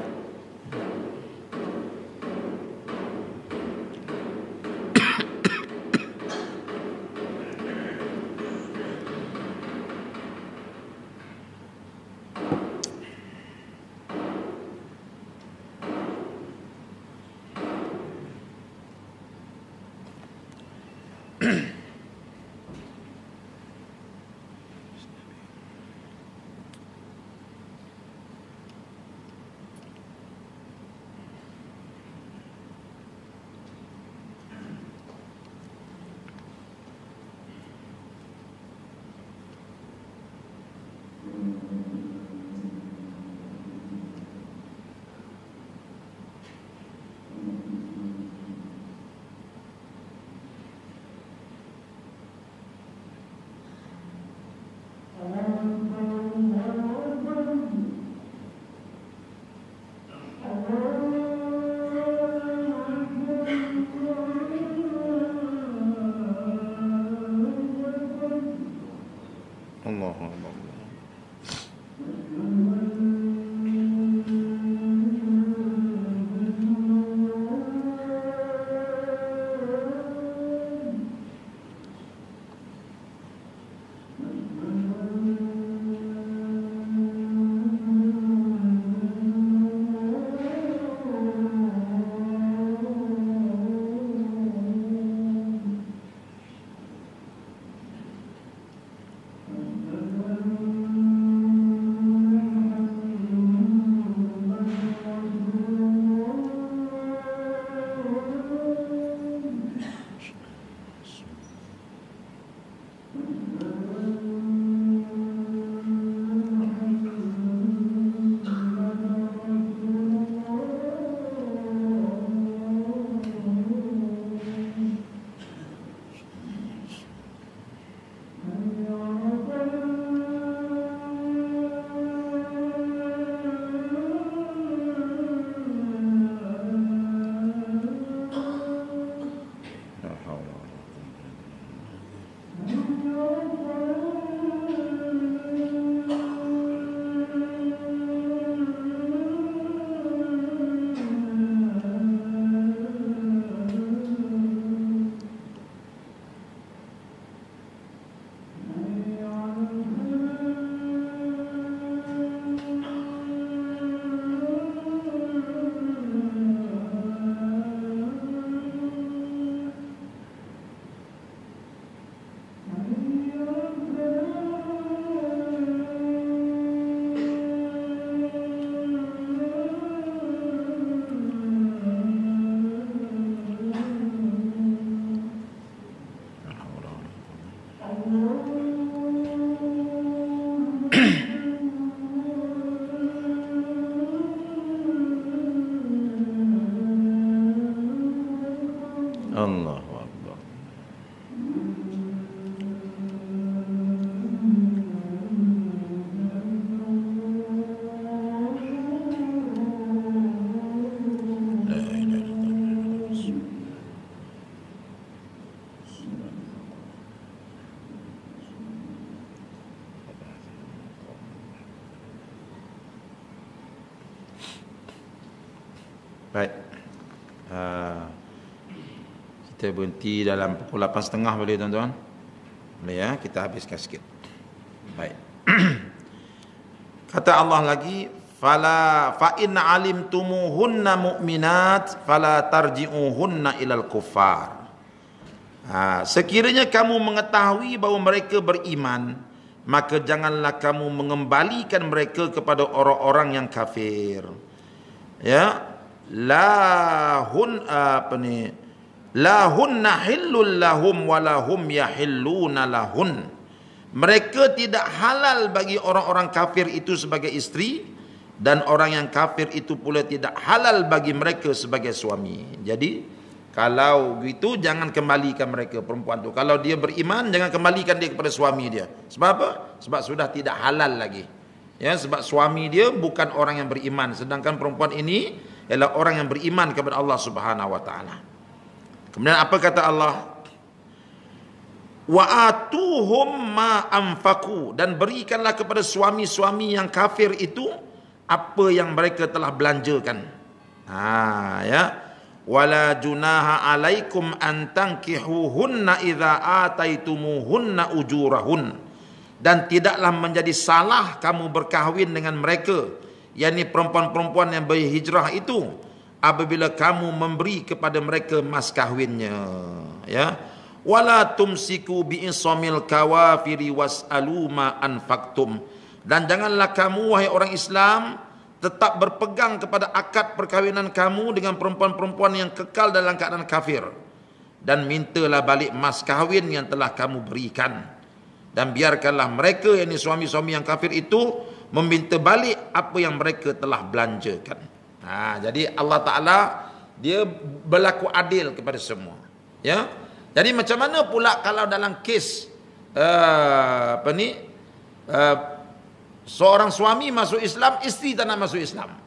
Baik. Kita berhenti dalam pukul 8.30 boleh tuan-tuan? Boleh ya, kita habiskan sikit. Baik. Kata Allah lagi, fala fa in alimtumuhunna mu'minat fala tarji'uhunna ilal kuffar. Sekiranya kamu mengetahui bahawa mereka beriman, maka janganlah kamu mengembalikan mereka kepada orang-orang yang kafir. Ya, lahunna hillul lahum walahum yahilluna lahun. Mereka tidak halal bagi orang-orang kafir itu sebagai isteri, dan orang yang kafir itu pula tidak halal bagi mereka sebagai suami. Jadi kalau gitu jangan kembalikan mereka, perempuan tu. Kalau dia beriman, jangan kembalikan dia kepada suami dia. Sebab apa? Sebab sudah tidak halal lagi. Ya, sebab suami dia bukan orang yang beriman, sedangkan perempuan ini ialah orang yang beriman kepada Allah Subhanahu wa taala. Kemudian apa kata Allah? Wa atuhum ma anfaqu, dan berikanlah kepada suami-suami yang kafir itu apa yang mereka telah belanjakan. Ya. Wala junaha alaikum an tankihuhunna idza ataitumuhunna ujurahun, dan tidaklah menjadi salah kamu berkahwin dengan mereka, yakni perempuan-perempuan yang berhijrah itu, apabila kamu memberi kepada mereka mas kahwinnya. Ya. Wala tumsiku bi'isamil kawafiri was'alu ma anfaqtum, dan janganlah kamu wahai orang Islam tetap berpegang kepada akad perkahwinan kamu dengan perempuan-perempuan yang kekal dalam keadaan kafir, dan mintalah balik mas kahwin yang telah kamu berikan, dan biarkanlah mereka, yakni suami-suami yang kafir itu, meminta balik apa yang mereka telah belanjakan. Jadi Allah Ta'ala dia berlaku adil kepada semua. Ya. Jadi macam mana pula kalau dalam kes seorang suami masuk Islam, isteri tak nak masuk Islam,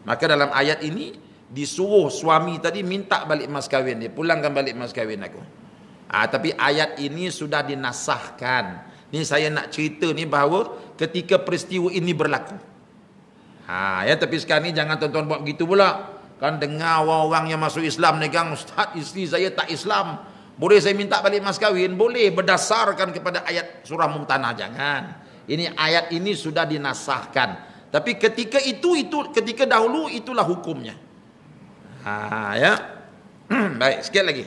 maka dalam ayat ini disuruh suami tadi minta balik mas kahwin dia, pulangkan balik mas kahwin aku. Tapi ayat ini sudah dinasahkan. Ni saya nak cerita ni bahawa ketika peristiwa ini berlaku. Ya, tapi sekarang ni jangan tuan-tuan buat begitu pula. Kan dengar orang yang masuk Islam ni kan, ustaz, isteri saya tak Islam, boleh saya minta balik mas kahwin? Boleh, berdasarkan kepada ayat surah Mumtanah. Jangan. Ini ayat ini sudah dinasahkan. Tapi ketika ketika dahulu itulah hukumnya. Ya. Baik, sikit lagi.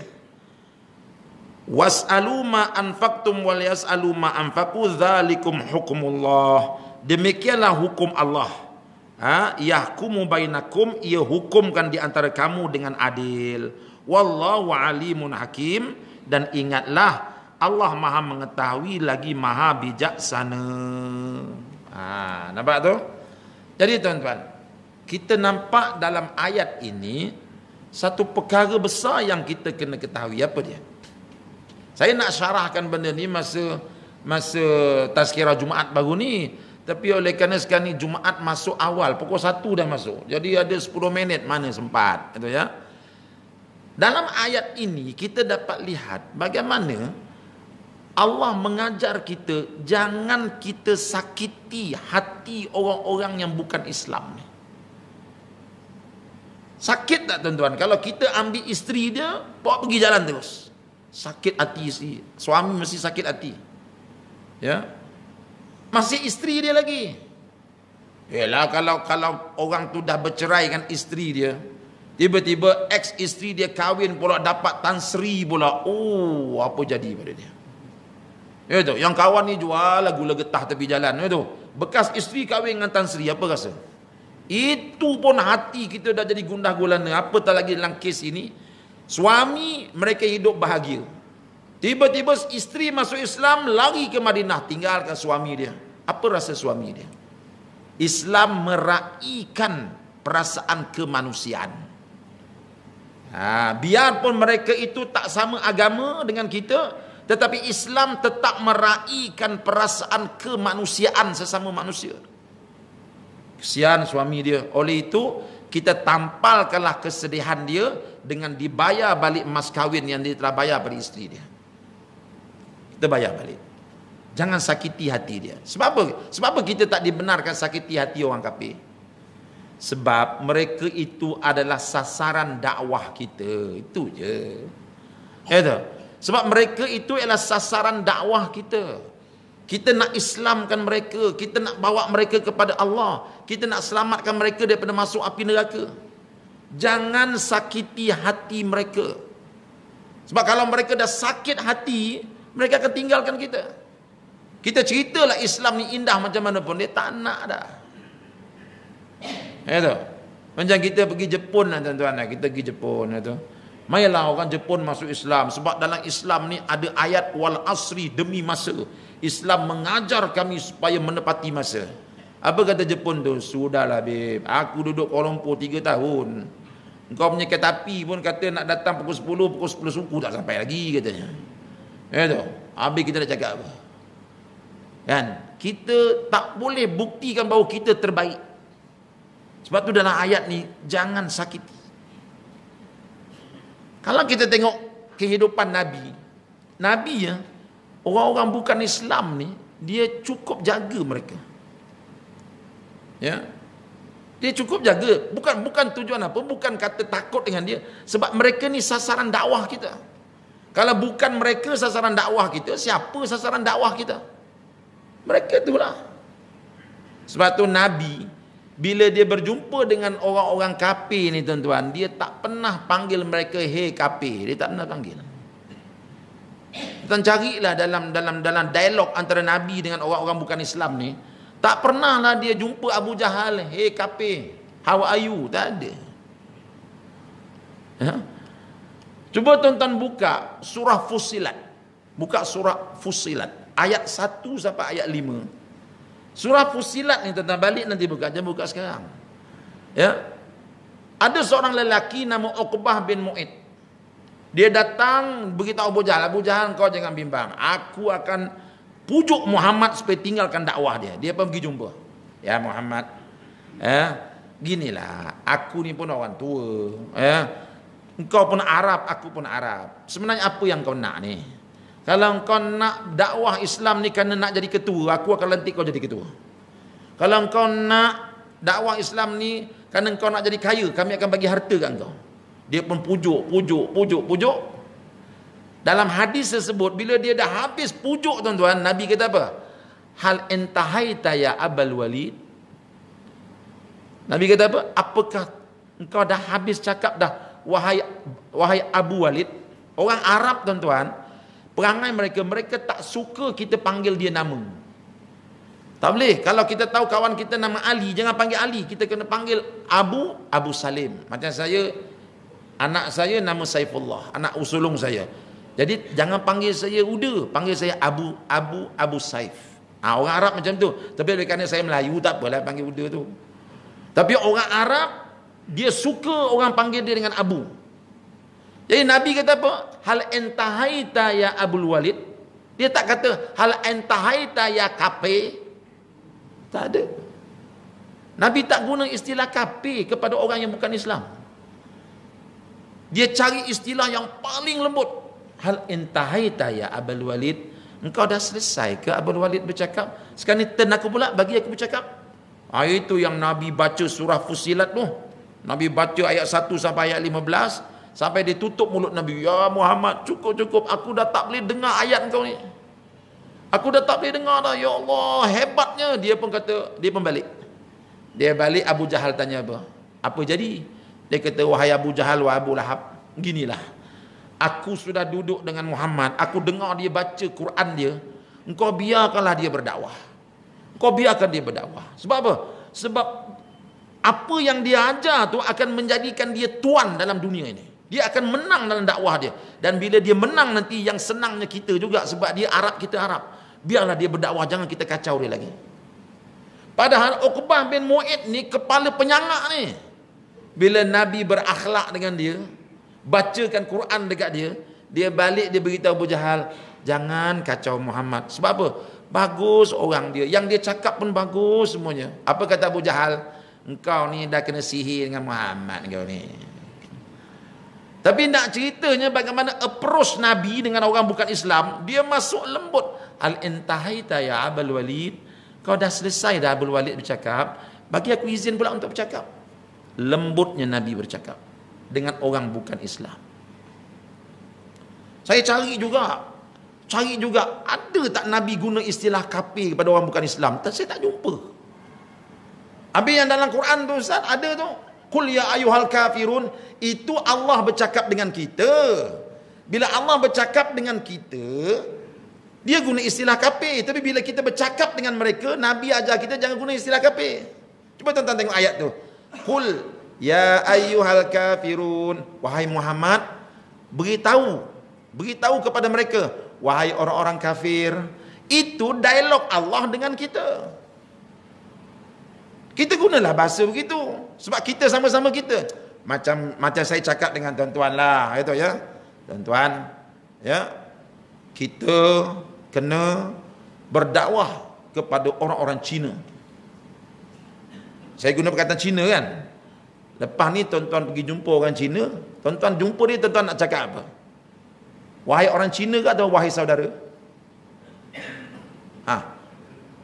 Was'alu ma anfaqtum wal yas'alu ma anfaqu dzalikum hukmullah. Demikianlah hukum Allah. Yahkumu bainakum, ia hukumkan di antara kamu dengan adil. Wallahu alimun hakim, dan ingatlah Allah Maha mengetahui lagi Maha bijaksana. Nampak tu? Jadi tuan-tuan, kita nampak dalam ayat ini satu perkara besar yang kita kena ketahui. Apa dia? Saya nak syarahkan benda ni masa tazkirah Jumaat baru ni, tapi oleh kerana sekarang ni Jumaat masuk awal, pukul 1 dah masuk. Jadi ada 10 minit, mana sempat. Itu ya. Dalam ayat ini kita dapat lihat bagaimana Allah mengajar kita jangan kita sakiti hati orang-orang yang bukan Islam ni. Sakit tak tuan-tuan kalau kita ambil isteri dia bawa pergi jalan terus? Sakit hati isteri. Suami mesti sakit hati. Ya. Masih isteri dia lagi. Yalah, kalau orang tu dah bercerai dengan isteri dia, tiba-tiba ex isteri dia kahwin pula dapat Tan Sri pula. Oh, apa jadi pada dia? Itu, yang kawan ni jual gula getah tepi jalan. Itu, bekas isteri kahwin dengan Tan Sri, apa rasa? Itu pun hati kita dah jadi gundah gulana. Apatah lagi dalam kes ini, suami mereka hidup bahagia. Tiba-tiba isteri masuk Islam, lari ke Madinah, tinggalkan suami dia. Apa rasa suami dia? Islam meraihkan perasaan kemanusiaan. Biarpun mereka itu tak sama agama dengan kita, tetapi Islam tetap meraihkan perasaan kemanusiaan sesama manusia. Kesian suami dia. Oleh itu, kita tampalkanlah kesedihan dia dengan dibayar balik mas kahwin yang dia telah bayar pada isteri dia. Kita bayar balik. Jangan sakiti hati dia. Sebab apa? Sebab apa kita tak dibenarkan sakiti hati orang kafir? Sebab mereka itu adalah sasaran dakwah kita. Itu je. Ya, sebab mereka itu adalah sasaran dakwah kita. Kita nak Islamkan mereka, kita nak bawa mereka kepada Allah, kita nak selamatkan mereka daripada masuk api neraka. Jangan sakiti hati mereka. Sebab kalau mereka dah sakit hati, mereka akan tinggalkan kita. Kita ceritalah Islam ni indah macam mana pun, dia tak nak dah. Ya tu. Macam kita pergi Jepun lah tuan-tuan, kita pergi Jepun tu. Marilah orang Jepun masuk Islam, sebab dalam Islam ni ada ayat wal asri, demi masa. Islam mengajar kami supaya menepati masa. Apa kata Jepun tu? Sudahlah babe, aku duduk Kuala Lumpur 3 tahun. Engkau punya kereta api pun kata nak datang pukul 10, pukul 10 suku tak sampai lagi katanya. Ya tu. Habis kita nak cakap apa? Kan? Kita tak boleh buktikan bahawa kita terbaik. Sebab tu dalam ayat ni, jangan sakiti. Kalau kita tengok kehidupan Nabi ya, orang-orang bukan Islam ni, dia cukup jaga mereka. Ya. Dia cukup jaga. Bukan tujuan apa, bukan kata takut dengan dia. Sebab mereka ni sasaran dakwah kita. Kalau bukan mereka sasaran dakwah kita, siapa sasaran dakwah kita? Mereka itulah. Sebab tu Nabi, bila dia berjumpa dengan orang-orang kafir ni tuan-tuan, dia tak pernah panggil mereka hey kafir, dia tak pernah panggil. Tuan carilah dalam dialog antara Nabi dengan orang-orang bukan Islam ni, tak pernahlah dia jumpa Abu Jahal, hey kafir, how are you? Tak ada. Ya? Cuba tuan-tuan buka surah Fussilat. Buka surah Fussilat ayat 1 sampai ayat 5. Surah Fussilat ni tuan-tuan, balik nanti buka, jangan buka sekarang. Ya. Ada seorang lelaki nama Uqbah bin Mu'id. Dia datang beritahu Abu Jahal, kau jangan bimbang, aku akan pujuk Muhammad supaya tinggalkan dakwah dia. Dia pun pergi jumpa. Ya Muhammad, ginilah, aku ni pun orang tua, engkau pun Arab, aku pun Arab. Sebenarnya apa yang kau nak ni? Kalau engkau nak dakwah Islam ni kerana nak jadi ketua, aku akan lantik kau jadi ketua. Kalau engkau nak dakwah Islam ni kerana engkau nak jadi kaya, kami akan bagi harta kat engkau. Dia pun pujuk. Dalam hadis tersebut, bila dia dah habis pujuk tuan-tuan, Nabi kata apa? Hal intahaita ya Abul Walid. Nabi kata apa? Apakah engkau dah habis cakap dah, wahai Abu Walid? Orang Arab tuan-tuan, perangai mereka tak suka kita panggil dia nama. Tak boleh. Kalau kita tahu kawan kita nama Ali, jangan panggil Ali, kita kena panggil Abu Salim. Macam saya, anak saya nama Saifullah, anak usulung saya. Jadi jangan panggil saya Uda, panggil saya Abu Saif. Orang Arab macam tu. Tapi kerana saya Melayu, tak apalah panggil Uda tu. Tapi orang Arab, dia suka orang panggil dia dengan Abu. Jadi Nabi kata apa? Hal entahaita ya Abul Walid. Dia tak kata hal entahaita ya kape. Tak ada. Nabi tak guna istilah kape kepada orang yang bukan Islam. Dia cari istilah yang paling lembut. Hal entahaita ya Abul Walid. Engkau dah selesai ke Abul Walid bercakap? Sekarang ni turn aku pula, bagi aku bercakap. Itu yang Nabi baca surah Fussilat tu. Nabi baca ayat 1 sampai ayat 15. Sampai dia tutup mulut Nabi. Ya Muhammad, cukup. Aku dah tak boleh dengar ayat kau ni. Aku dah tak boleh dengar dah. Ya Allah, hebatnya. Dia pun kata, dia pun balik. Dia balik, Abu Jahal tanya apa? Apa jadi? Dia kata, wahai Abu Jahal, wahai Abu Lahab, ginilah. Aku sudah duduk dengan Muhammad. Aku dengar dia baca Quran dia. Engkau biarkanlah dia berdakwah. Engkau biarkan dia berdakwah. Sebab apa? Sebab apa yang dia ajar tu akan menjadikan dia tuan dalam dunia ini. Dia akan menang dalam dakwah dia. Dan bila dia menang nanti, yang senangnya kita juga. Sebab dia Arab, kita Arab. Biarlah dia berdakwah, jangan kita kacau dia lagi. Padahal Uqbah bin Mu'id ni kepala penyangak ni. Bila Nabi berakhlak dengan dia, bacakan Quran dekat dia, dia balik, dia beritahu Abu Jahal, jangan kacau Muhammad. Sebab apa? Bagus orang dia. Yang dia cakap pun bagus semuanya. Apa kata Abu Jahal? Engkau ni dah kena sihir dengan Muhammad kau ni. Tapi nak ceritanya bagaimana approach Nabi dengan orang bukan Islam, dia masuk lembut. Al intahaita ya Abul Walid, kau dah selesai dah Abul Walid bercakap, bagi aku izin pula untuk bercakap. lembutnya Nabi bercakap dengan orang bukan Islam. Saya cari juga ada tak Nabi guna istilah kafir kepada orang bukan Islam? Saya tak jumpa. Habis yang dalam Quran tu Ustaz ada tu, qul ya ayyuhal kafirun, itu Allah bercakap dengan kita. Bila Allah bercakap dengan kita, dia guna istilah kafir. Tapi bila kita bercakap dengan mereka, Nabi ajar kita jangan guna istilah kafir. Cuba tuan-tuan tengok ayat tu. Qul ya ayyuhal kafirun, wahai Muhammad, beritahu kepada mereka, wahai orang-orang kafir. Itu dialog Allah dengan kita. Kita gunalah bahasa begitu sebab kita sama-sama kita. Macam saya cakap dengan tuan-tuan lah, itu ya. Tuan-tuan, ya. Kita kena berdakwah kepada orang-orang Cina. Saya guna perkataan Cina kan. Lepas ni tuan-tuan pergi jumpa orang Cina, tuan-tuan jumpa dia, tuan-tuan nak cakap apa? Wahai orang Cina ke atau wahai saudara?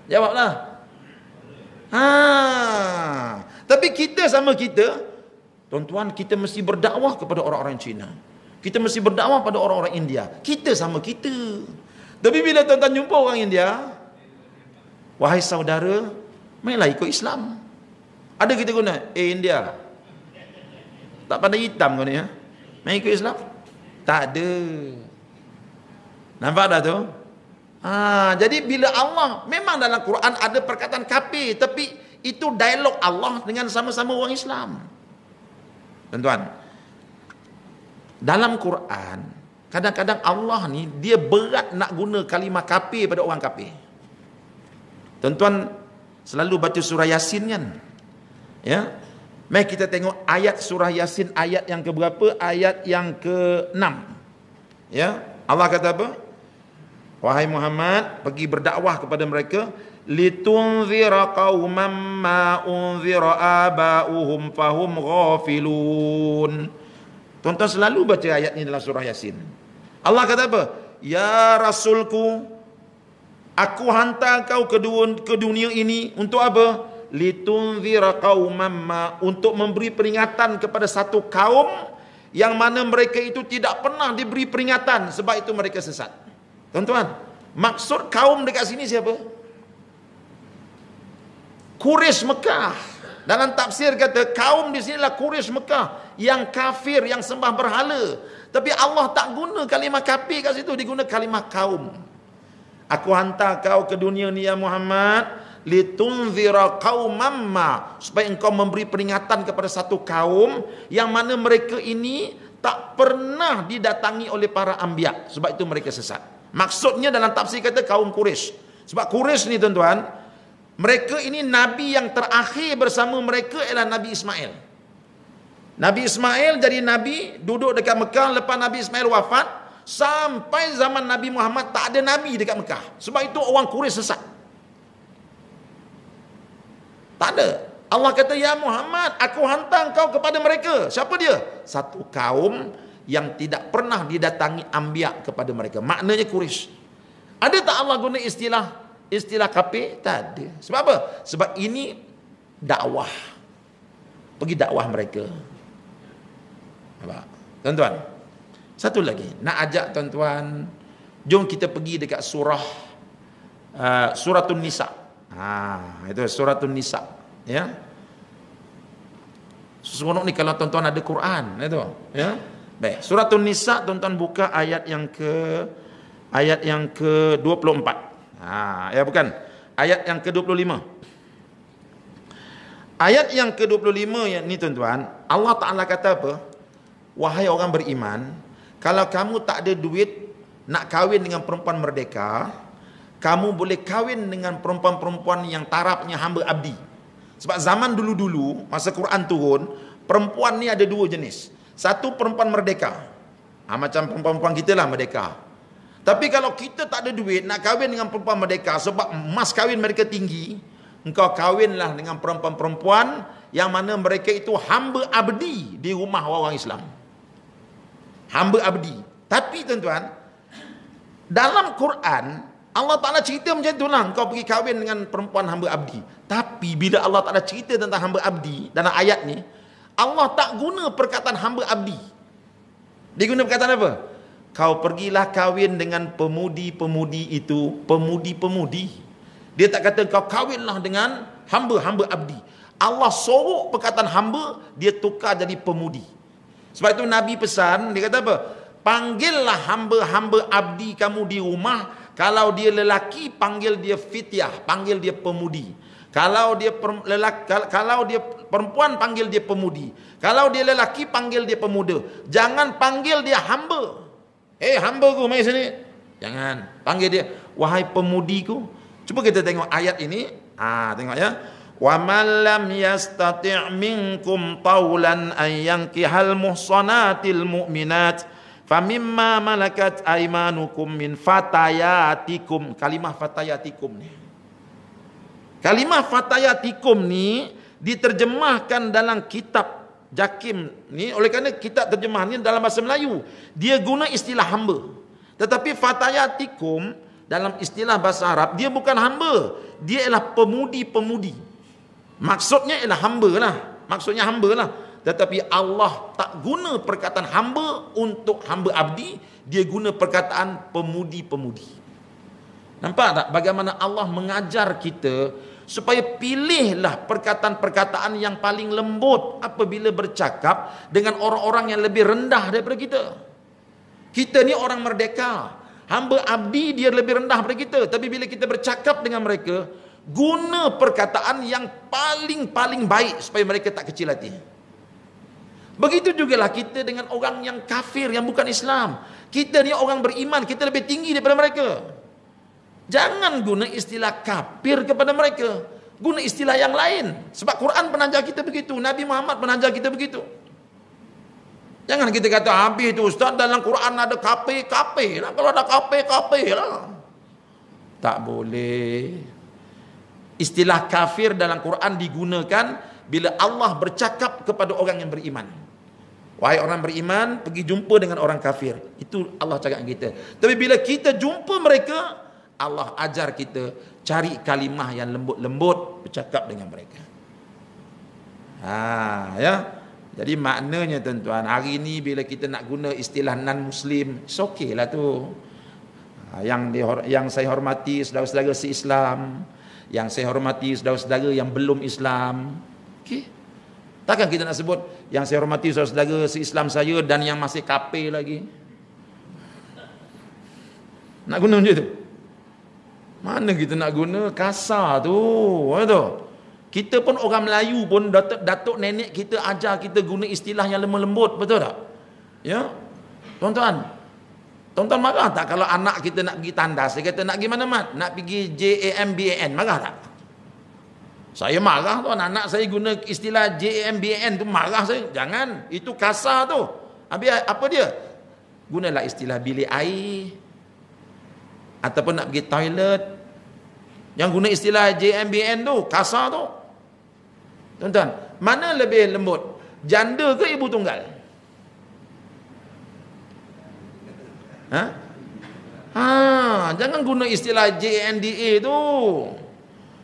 Jawablah. Tapi kita sama kita, tuan-tuan, kita mesti berdakwah kepada orang-orang Cina. Kita mesti berdakwah pada orang-orang India. Kita sama kita. Tapi bila tuan-tuan jumpa orang India, wahai saudara, mainlah ikut Islam. Ada kita guna, India, tak pandai hitam kau ni ya? Main ikut Islam? Tak ada. Nampak dah tu? Jadi bila Allah, memang dalam Quran ada perkataan kafir, tapi itu dialog Allah dengan sama-sama orang Islam. Tuan-tuan, dalam Quran kadang-kadang Allah ni dia berat nak guna kalimah kafir pada orang kafir. Tuan-tuan selalu baca surah Yasin kan? Ya. Mari kita tengok ayat surah Yasin, ayat yang keberapa? Ayat yang ke-6. Ya, Allah kata apa? Wahai Muhammad, pergi berdakwah kepada mereka, litunzira qauman ma unzira aba'uhum fahum ghafilun. Tuan-tuan selalu baca ayat ini dalam surah Yasin. Allah kata apa? Ya Rasulku, aku hantar kau ke dunia ini untuk apa? Litunzira qauman ma, untuk memberi peringatan kepada satu kaum yang mana mereka itu tidak pernah diberi peringatan, sebab itu mereka sesat. Tuan-tuan, maksud kaum dekat sini siapa? Quraisy Mekah. Dalam tafsir kata kaum di sini adalah Quraisy Mekah yang kafir, yang sembah berhala. Tapi Allah tak guna kalimah kafir kat situ, diguna kalimah kaum. Aku hantar kau ke dunia ni ya Muhammad, litunzira qauman ma, supaya engkau memberi peringatan kepada satu kaum yang mana mereka ini tak pernah didatangi oleh para anbiya, sebab itu mereka sesat. Maksudnya dalam tafsir kata kaum Quraisy. Sebab Quraisy ni tuan-tuan, mereka ini nabi yang terakhir bersama mereka ialah Nabi Ismail. Nabi Ismail jadi nabi, duduk dekat Mekah. Lepas Nabi Ismail wafat, sampai zaman Nabi Muhammad tak ada nabi dekat Mekah. Sebab itu orang Quraisy sesat. Tak ada. Allah kata, ya Muhammad, aku hantar kau kepada mereka. Siapa dia? Satu kaum yang tidak pernah didatangi anbiya kepada mereka. Maknanya Quraisy. Ada tak Allah guna istilah kafir? Tak ada. Sebab apa? Sebab ini dakwah. Pergi dakwah mereka. Tuan-tuan, satu lagi nak ajak tuan-tuan, jom kita pergi dekat Suratun Nisa. Itu Suratun Nisa, ya. Seronok ni kalau tuan-tuan ada Quran, itu, ya. Baik, Suratun Nisa, tuan-tuan buka ayat yang ke-24. Ya bukan, ayat yang ke-25. Ayat yang ke-25 ni tuan-tuan, Allah Ta'ala kata apa? Wahai orang beriman, kalau kamu tak ada duit nak kahwin dengan perempuan merdeka, kamu boleh kahwin dengan perempuan-perempuan yang tarafnya hamba abdi. Sebab zaman dulu-dulu, masa Quran turun, perempuan ni ada dua jenis. Satu, perempuan merdeka. Macam perempuan-perempuan kita lah merdeka. Tapi kalau kita tak ada duit nak kahwin dengan perempuan merdeka, sebab mas kahwin mereka tinggi, engkau kahwinlah dengan perempuan-perempuan yang mana mereka itu hamba abdi di rumah orang Islam. Hamba abdi. Tapi tuan-tuan, dalam Quran Allah Ta'ala cerita macam tu lah, engkau pergi kahwin dengan perempuan hamba abdi. Tapi bila Allah Ta'ala cerita tentang hamba abdi dalam ayat ni, Allah tak guna perkataan hamba abdi. Dia guna perkataan apa? Kau pergilah kahwin dengan pemudi-pemudi itu, pemudi-pemudi. Dia tak kata kau kahwinlah dengan hamba-hamba abdi. Allah sorok perkataan hamba, dia tukar jadi pemudi. Sebab itu Nabi pesan, dia kata apa? Panggillah hamba-hamba abdi kamu di rumah. Kalau dia lelaki, panggil dia fityah, panggil dia pemudi. Kalau dia perempuan, panggil dia pemudi. Kalau dia lelaki, panggil dia pemuda. Jangan panggil dia hamba. Hamba ku, mari sini. Jangan. Panggil dia, wahai pemudiku. Cuba kita tengok ayat ini. Tengok ya. Wa man lam yastati' minkum tawlan an yankihal muhsanatil mu'minat famimma malakat aymanukum min fatayatikum. Kalimah fatayatikum ni. Kalimah fatayatikum ni diterjemahkan dalam kitab Jakim ni, oleh kerana kitab terjemahan ni dalam bahasa Melayu, dia guna istilah hamba. Tetapi fatayatikum dalam istilah bahasa Arab, dia bukan hamba, dia ialah pemudi-pemudi. Maksudnya ialah hamba lah. Maksudnya hamba lah. Tetapi Allah tak guna perkataan hamba untuk hamba abdi. Dia guna perkataan pemudi-pemudi. Nampak tak bagaimana Allah mengajar kita supaya pilihlah perkataan-perkataan yang paling lembut apabila bercakap dengan orang-orang yang lebih rendah daripada kita. Kita ni orang merdeka. Hamba abdi dia lebih rendah daripada kita. Tapi bila kita bercakap dengan mereka, guna perkataan yang paling baik supaya mereka tak kecil hati. Begitu jugalah kita dengan orang yang kafir, yang bukan Islam. Kita ni orang beriman, kita lebih tinggi daripada mereka. Jangan guna istilah kafir kepada mereka. Guna istilah yang lain. Sebab Quran pernah ajar kita begitu. Nabi Muhammad pernah ajar kita begitu. Jangan kita kata, habis tu Ustaz, dalam Quran ada kafir lah. Kalau ada kafir lah. Tak boleh. Istilah kafir dalam Quran digunakan bila Allah bercakap kepada orang yang beriman. Wahai orang beriman, pergi jumpa dengan orang kafir. Itu Allah cakap dengan kita. Tapi bila kita jumpa mereka, Allah ajar kita cari kalimah yang lembut-lembut bercakap dengan mereka. Ya. Jadi maknanya tuan-tuan, hari ini bila kita nak guna istilah non-Muslim, it's okay lah tu. Yang saya hormati saudara-saudara se-Islam, yang saya hormati saudara-saudara yang belum Islam. Okey. Takkan kita nak sebut yang saya hormati saudara-saudara se-Islam saya dan yang masih kafir lagi? Nak guna macam tu? Mana kita nak guna? Kasar tu. Kita pun orang Melayu pun, datuk nenek kita ajar kita guna istilah yang lemah lembut, betul tak? Ya. Tuan-tuan marah tak kalau anak kita nak pergi tandas, dia kata nak pergi mana mat? Nak pergi JAMBAN, marah tak? Saya marah tu, anak saya guna istilah JAMBAN tu, marah saya. Jangan, itu kasar tu. Habis apa dia? Gunalah istilah bilik air, ataupun nak pergi toilet. Yang guna istilah JAMBAN tu, kasar tu. Tuan-tuan, mana lebih lembut? Janda ke ibu tunggal? Jangan guna istilah JNDA tu.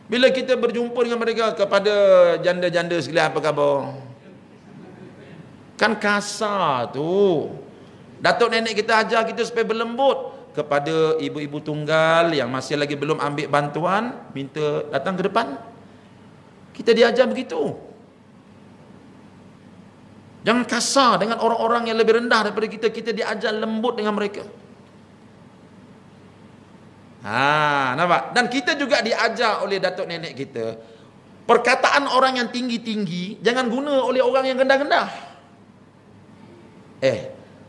Bila kita berjumpa dengan mereka, kepada janda-janda sekalian, apa khabar? Kan kasar tu. Datuk nenek kita ajar kita supaya berlembut. Kepada ibu-ibu tunggal yang masih lagi belum ambil bantuan, minta datang ke depan. Kita diajar begitu. Jangan kasar dengan orang-orang yang lebih rendah daripada kita. Kita diajar lembut dengan mereka. Nampak? Dan kita juga diajar oleh datuk nenek kita, perkataan orang yang tinggi-tinggi jangan guna oleh orang yang rendah-rendah.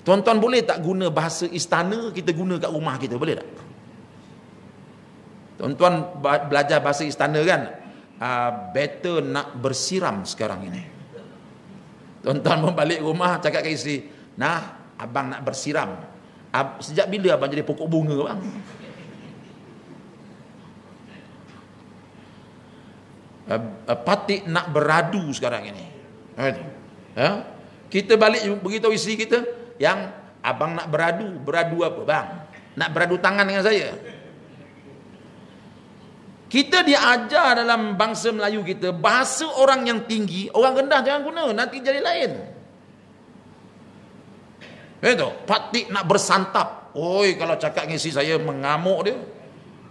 Tuan-tuan boleh tak guna bahasa istana kita guna kat rumah kita? Boleh tak? Tuan-tuan belajar bahasa istana kan? Better nak bersiram sekarang ini. Tuan-tuan pun balik rumah cakap ke isteri, nah, abang nak bersiram. Sejak bila abang jadi pokok bunga bang? Patik nak beradu sekarang ini. Kita balik beritahu isteri kita, yang abang nak beradu apa bang? Nak beradu tangan dengan saya? Kita diajar dalam bangsa Melayu kita, bahasa orang yang tinggi, orang rendah jangan guna, nanti jadi lain. Itu, Patik nak bersantap. Oi, kalau cakap dengan isteri saya mengamuk dia.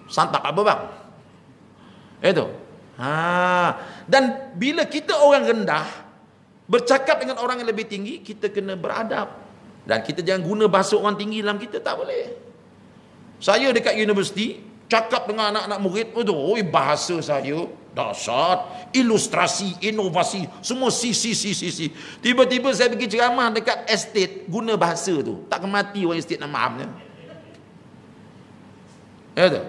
Santap apa bang? Itu. Dan bila kita orang rendah bercakap dengan orang yang lebih tinggi, kita kena beradab. Dan kita jangan guna bahasa orang tinggi dalam kita, tak boleh. Saya dekat universiti cakap dengan anak-anak murid, oi bahasa saya dahsyat, ilustrasi, inovasi, semua si. Tiba-tiba saya pergi ceramah dekat estate, guna bahasa tu. Tak mati orang estate nak maafnya. Ya tu.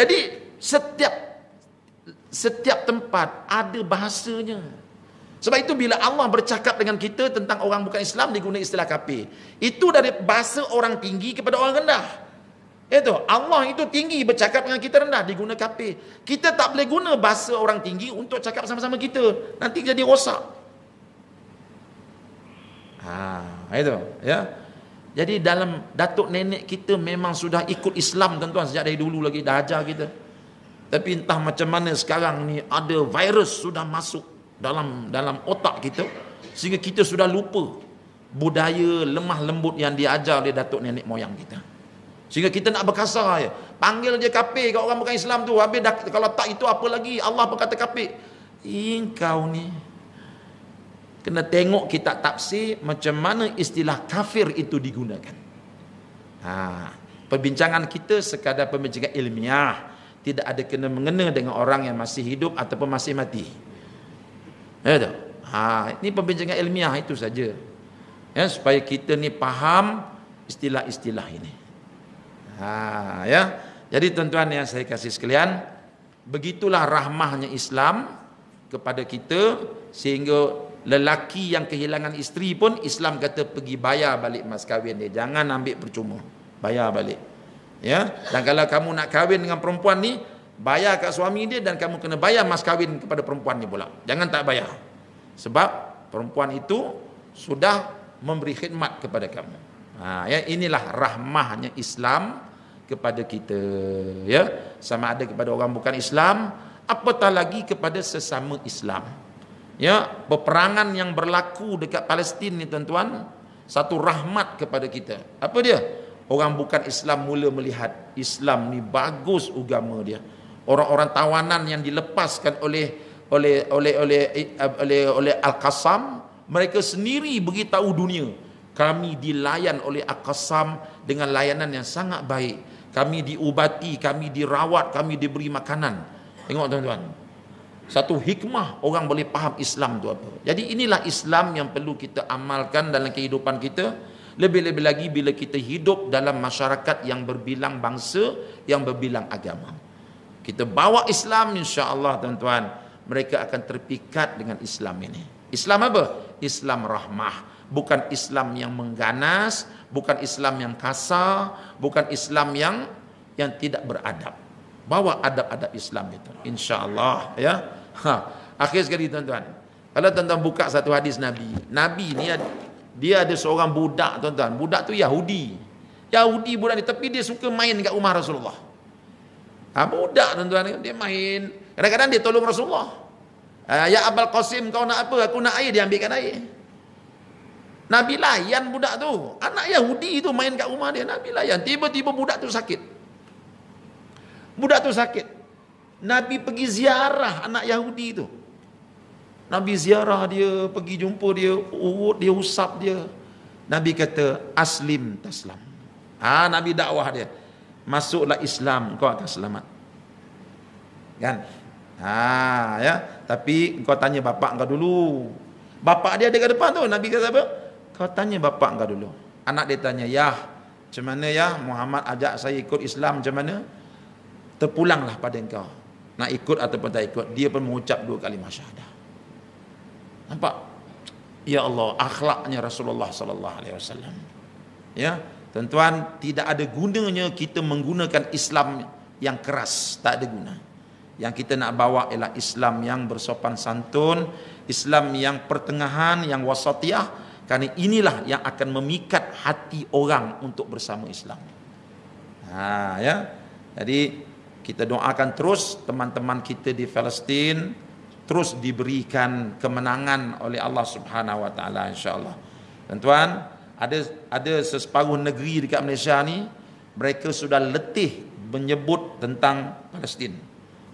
Jadi setiap tempat ada bahasanya. Sebab itu bila Allah bercakap dengan kita tentang orang bukan Islam, dia guna istilah kafir. Itu dari bahasa orang tinggi kepada orang rendah. Itu, Allah itu tinggi bercakap dengan kita rendah, dia guna kafir. Kita tak boleh guna bahasa orang tinggi untuk cakap sama-sama kita. Nanti jadi rosak. Itu, ya. Jadi dalam datuk nenek kita memang sudah ikut Islam tuan-tuan, sejak dari dulu lagi dah ajar kita. Tapi entah macam mana sekarang ni ada virus sudah masuk dalam otak kita, sehingga kita sudah lupa budaya lemah lembut yang diajar oleh datuk nenek moyang kita. Sehingga kita nak berkasar je. Panggil je kafir kat orang bukan Islam tu. Habis dah, kalau tak itu apa lagi? Allah pun kata kafir. Kau ni kena tengok kitab tafsir macam mana istilah kafir itu digunakan. Perbincangan kita sekadar perbincangan ilmiah, tidak ada kena mengena dengan orang yang masih hidup ataupun masih mati. Ini perbincangan ilmiah itu saja. Ya, supaya kita ni faham istilah-istilah ini. Ya. Jadi tuan-tuan yang saya kasih sekalian, begitulah rahmahnya Islam kepada kita, sehingga lelaki yang kehilangan isteri pun Islam kata pergi bayar balik mas kahwin dia, jangan ambil percuma, bayar balik. Ya, dan kalau kamu nak kahwin dengan perempuan ni, bayar kat suami dia, dan kamu kena bayar mas kahwin kepada perempuan ni pula. Jangan tak bayar. Sebab perempuan itu sudah memberi khidmat kepada kamu. Ya, inilah rahmahnya Islam kepada kita, ya, sama ada kepada orang bukan Islam, apatah lagi kepada sesama Islam. Ya, peperangan yang berlaku dekat Palestin ni tuan-tuan, satu rahmat kepada kita. Apa dia? Orang bukan Islam mula melihat Islam ni bagus agama dia. Orang-orang tawanan yang dilepaskan oleh Al-Qassam, mereka sendiri beritahu dunia, kami dilayan oleh Al-Qassam dengan layanan yang sangat baik. Kami diubati, kami dirawat, kami diberi makanan. Tengok tuan-tuan. Satu hikmah orang boleh faham Islam tu apa. Jadi inilah Islam yang perlu kita amalkan dalam kehidupan kita. Lebih-lebih lagi bila kita hidup dalam masyarakat yang berbilang bangsa, yang berbilang agama. Kita bawa Islam, insya-Allah tuan-tuan, mereka akan terpikat dengan Islam ini. Islam apa? Islam rahmah. Bukan Islam yang mengganas, bukan Islam yang kasar, bukan Islam yang tidak beradab. Bawa adab-adab Islam itu, insya-Allah, ya. Akhir sekali tuan-tuan, kalau tuan-tuan buka satu hadis Nabi ni dia ada seorang budak tuan-tuan. Budak tu Yahudi budak ni, tapi dia suka main kat rumah Rasulullah. Budak tuan-tuan, dia main. Kadang-kadang dia tolong Rasulullah. Ya Abul Qasim, kau nak apa? Aku nak air, dia ambilkan air. Nabi layan budak tu. Anak Yahudi tu main kat rumah dia, Nabi layan. Tiba-tiba budak tu sakit. Nabi pergi ziarah anak Yahudi tu. Nabi ziarah dia, pergi jumpa dia, urut dia, usap dia. Nabi kata, aslim taslam. Nabi dakwah dia, masuklah Islam, kau akan selamat. Kan? Ya. Tapi kau tanya bapak kau dulu. Bapak dia ada kat depan tu. Nabi kata apa? Kau tanya bapak kau dulu. Anak dia tanya, "Yah, macam mana ya Muhammad ajak saya ikut Islam, macam mana?" Terpulanglah pada engkau, nak ikut ataupun tak ikut. Dia pun mengucap 2 kalimah syahadah. Nampak? Ya Allah, akhlaknya Rasulullah sallallahu alaihi wasallam. Ya, tuan-tuan, tidak ada gunanya kita menggunakan Islam yang keras, tak ada guna. Yang kita nak bawa ialah Islam yang bersopan santun, Islam yang pertengahan, yang wasatiyah, kerana inilah yang akan memikat hati orang untuk bersama Islam. Ya. Jadi Kita doakan terus teman-teman kita di Palestin terus diberikan kemenangan oleh Allah Subhanahu wa taala insya-Allah. Tuan-tuan, ada seseparuh negeri dekat Malaysia ni mereka sudah letih menyebut tentang Palestin.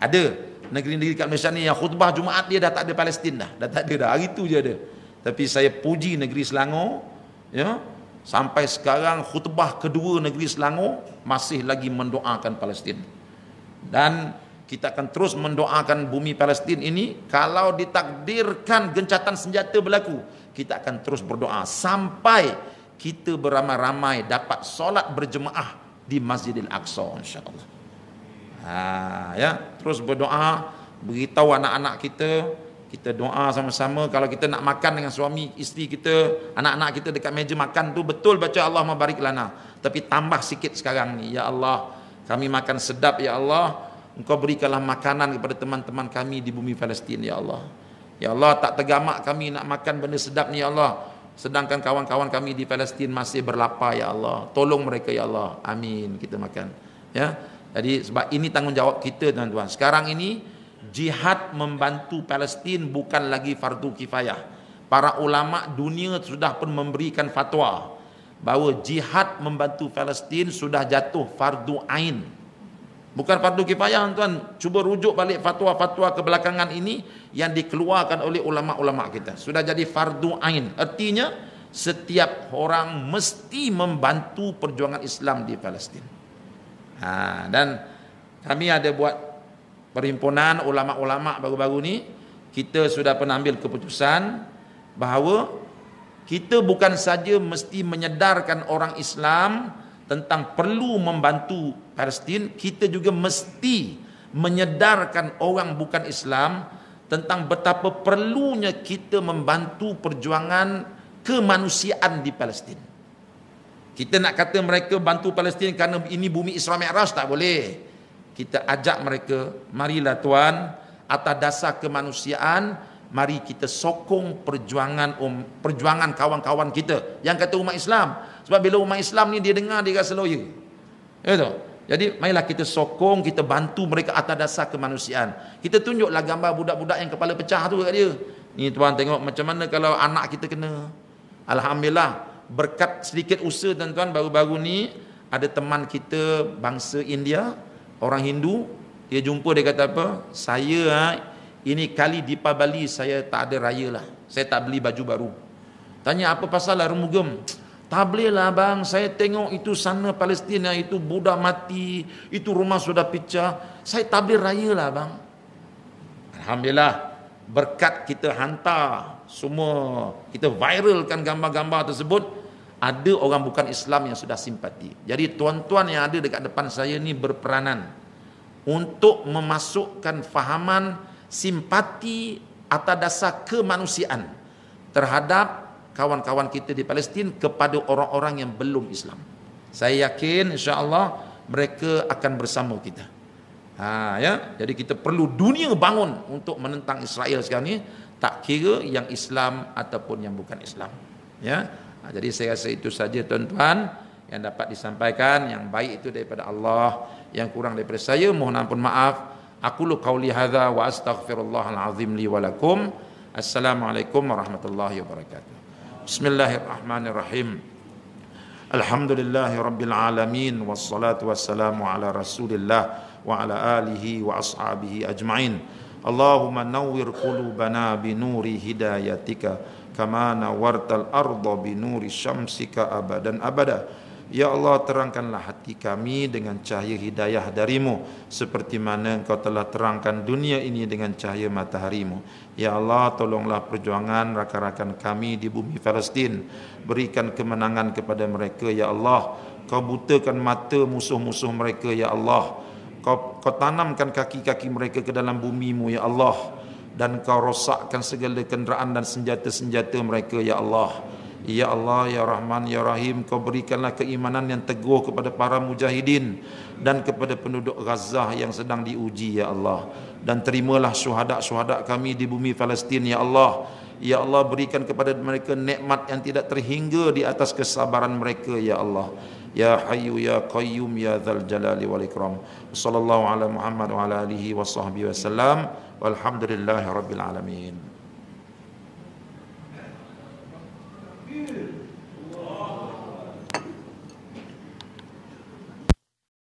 Ada negeri-negeri dekat Malaysia ni yang khutbah Jumaat dia dah tak ada Palestin dah tak ada dah, hari tu je ada. Tapi saya puji negeri Selangor, ya, sampai sekarang khutbah kedua negeri Selangor masih lagi mendoakan Palestin. Dan kita akan terus mendoakan bumi Palestin ini. Kalau ditakdirkan gencatan senjata berlaku, kita akan terus berdoa sampai kita beramai-ramai dapat solat berjemaah di Masjidil Aqsa insya-Allah. Ya, terus berdoa, beritahu anak-anak kita doa sama-sama. Kalau kita nak makan dengan suami, isteri kita, anak-anak kita dekat meja makan tu, betul baca Allahumma barik lana. Tapi tambah sikit sekarang ni, ya Allah, kami makan sedap ya Allah, Engkau berikanlah makanan kepada teman-teman kami di bumi Palestin ya Allah. Ya Allah, tak tergamak kami nak makan benda sedap ni ya Allah, sedangkan kawan-kawan kami di Palestin masih berlapar ya Allah. Tolong mereka ya Allah. Amin. Kita makan. Ya. Jadi sebab ini tanggungjawab kita tuan-tuan. Sekarang ini jihad membantu Palestin bukan lagi fardu kifayah. Para ulama dunia sudah pun memberikan fatwa bahawa jihad membantu Palestin sudah jatuh fardu ain. Bukan fardu kifayah tuan. Cuba rujuk balik fatwa-fatwa kebelakangan ini yang dikeluarkan oleh ulama-ulama kita. Sudah jadi fardu ain. Artinya setiap orang mesti membantu perjuangan Islam di Palestin. Dan kami ada buat perhimpunan ulama-ulama baru-baru ni. Kita sudah pernah ambil keputusan bahawa kita bukan saja mesti menyedarkan orang Islam tentang perlu membantu Palestin, kita juga mesti menyedarkan orang bukan Islam tentang betapa perlunya kita membantu perjuangan kemanusiaan di Palestin. Kita nak kata mereka bantu Palestin kerana ini bumi Isra Mi'raj, tak boleh. Kita ajak mereka, marilah tuan, atas dasar kemanusiaan, mari kita sokong perjuangan kawan-kawan kita yang kata umat Islam. Sebab bila umat Islam ni dia dengar, dia rasa lawyer. Ya tu. Jadi marilah kita sokong, kita bantu mereka atas dasar kemanusiaan. Kita tunjuklah gambar budak-budak yang kepala pecah tu kat dia. Ni tuan tengok macam mana kalau anak kita kena. Alhamdulillah, berkat sedikit usaha tuan-tuan, baru-baru ni ada teman kita bangsa India, orang Hindu, dia jumpa, dia kata apa? Saya ini kali di Bali saya tak ada raya lah. Saya tak beli baju baru. Tanya apa pasal lah remugam? Tak boleh lah bang, saya tengok itu sana Palestin, itu budak mati, itu rumah sudah pecah, saya tak boleh raya lah bang. Alhamdulillah, berkat kita hantar semua, kita viralkan gambar-gambar tersebut, ada orang bukan Islam yang sudah simpati. Jadi tuan-tuan yang ada dekat depan saya ni berperanan untuk memasukkan fahaman simpati atas dasar kemanusiaan terhadap kawan-kawan kita di Palestin kepada orang-orang yang belum Islam. Saya yakin insya-Allah mereka akan bersama kita. Ya, jadi kita perlu dunia bangun untuk menentang Israel sekarang ni, tak kira yang Islam ataupun yang bukan Islam. Ya. Jadi saya rasa itu saja tuan-tuan yang dapat disampaikan. Yang baik itu daripada Allah, yang kurang daripada saya mohon ampun maaf. Aqulu qauli hadza wa astaghfirullahal azim li wa lakum. Assalamualaikum warahmatullahi wabarakatuh. Bismillahirrahmanirrahim. Alhamdulillahi rabbil alamin, wassalatu wassalamu ala Rasulillah wa ala alihi wa ashabihi ajma'in. Allahumma nawwir qulubana bi nuri hidayatika kama nawartal arda bi nuri syamsika abadan abada. Ya Allah, terangkanlah hati kami dengan cahaya hidayah darimu, seperti mana Engkau telah terangkan dunia ini dengan cahaya mataharimu. Ya Allah, tolonglah perjuangan rakan-rakan kami di bumi Palestin. Berikan kemenangan kepada mereka, Ya Allah. Kau butakan mata musuh-musuh mereka, Ya Allah. Kau tanamkan kaki-kaki mereka ke dalam bumimu, Ya Allah. Dan Kau rosakkan segala kenderaan dan senjata-senjata mereka, Ya Allah. Ya Allah, Ya Rahman, Ya Rahim, Kau berikanlah keimanan yang teguh kepada para mujahidin dan kepada penduduk Gaza yang sedang diuji, Ya Allah. Dan terimalah syuhada-syuhada kami di bumi Palestin, Ya Allah. Ya Allah, berikan kepada mereka nikmat yang tidak terhingga di atas kesabaran mereka, Ya Allah. ya hayyu ya qayyum ya dzal jalali wal ikram. Sallallahu ala Muhammad wa ala alihi washabbihi wasallam. Walhamdulillahirabbil alamin.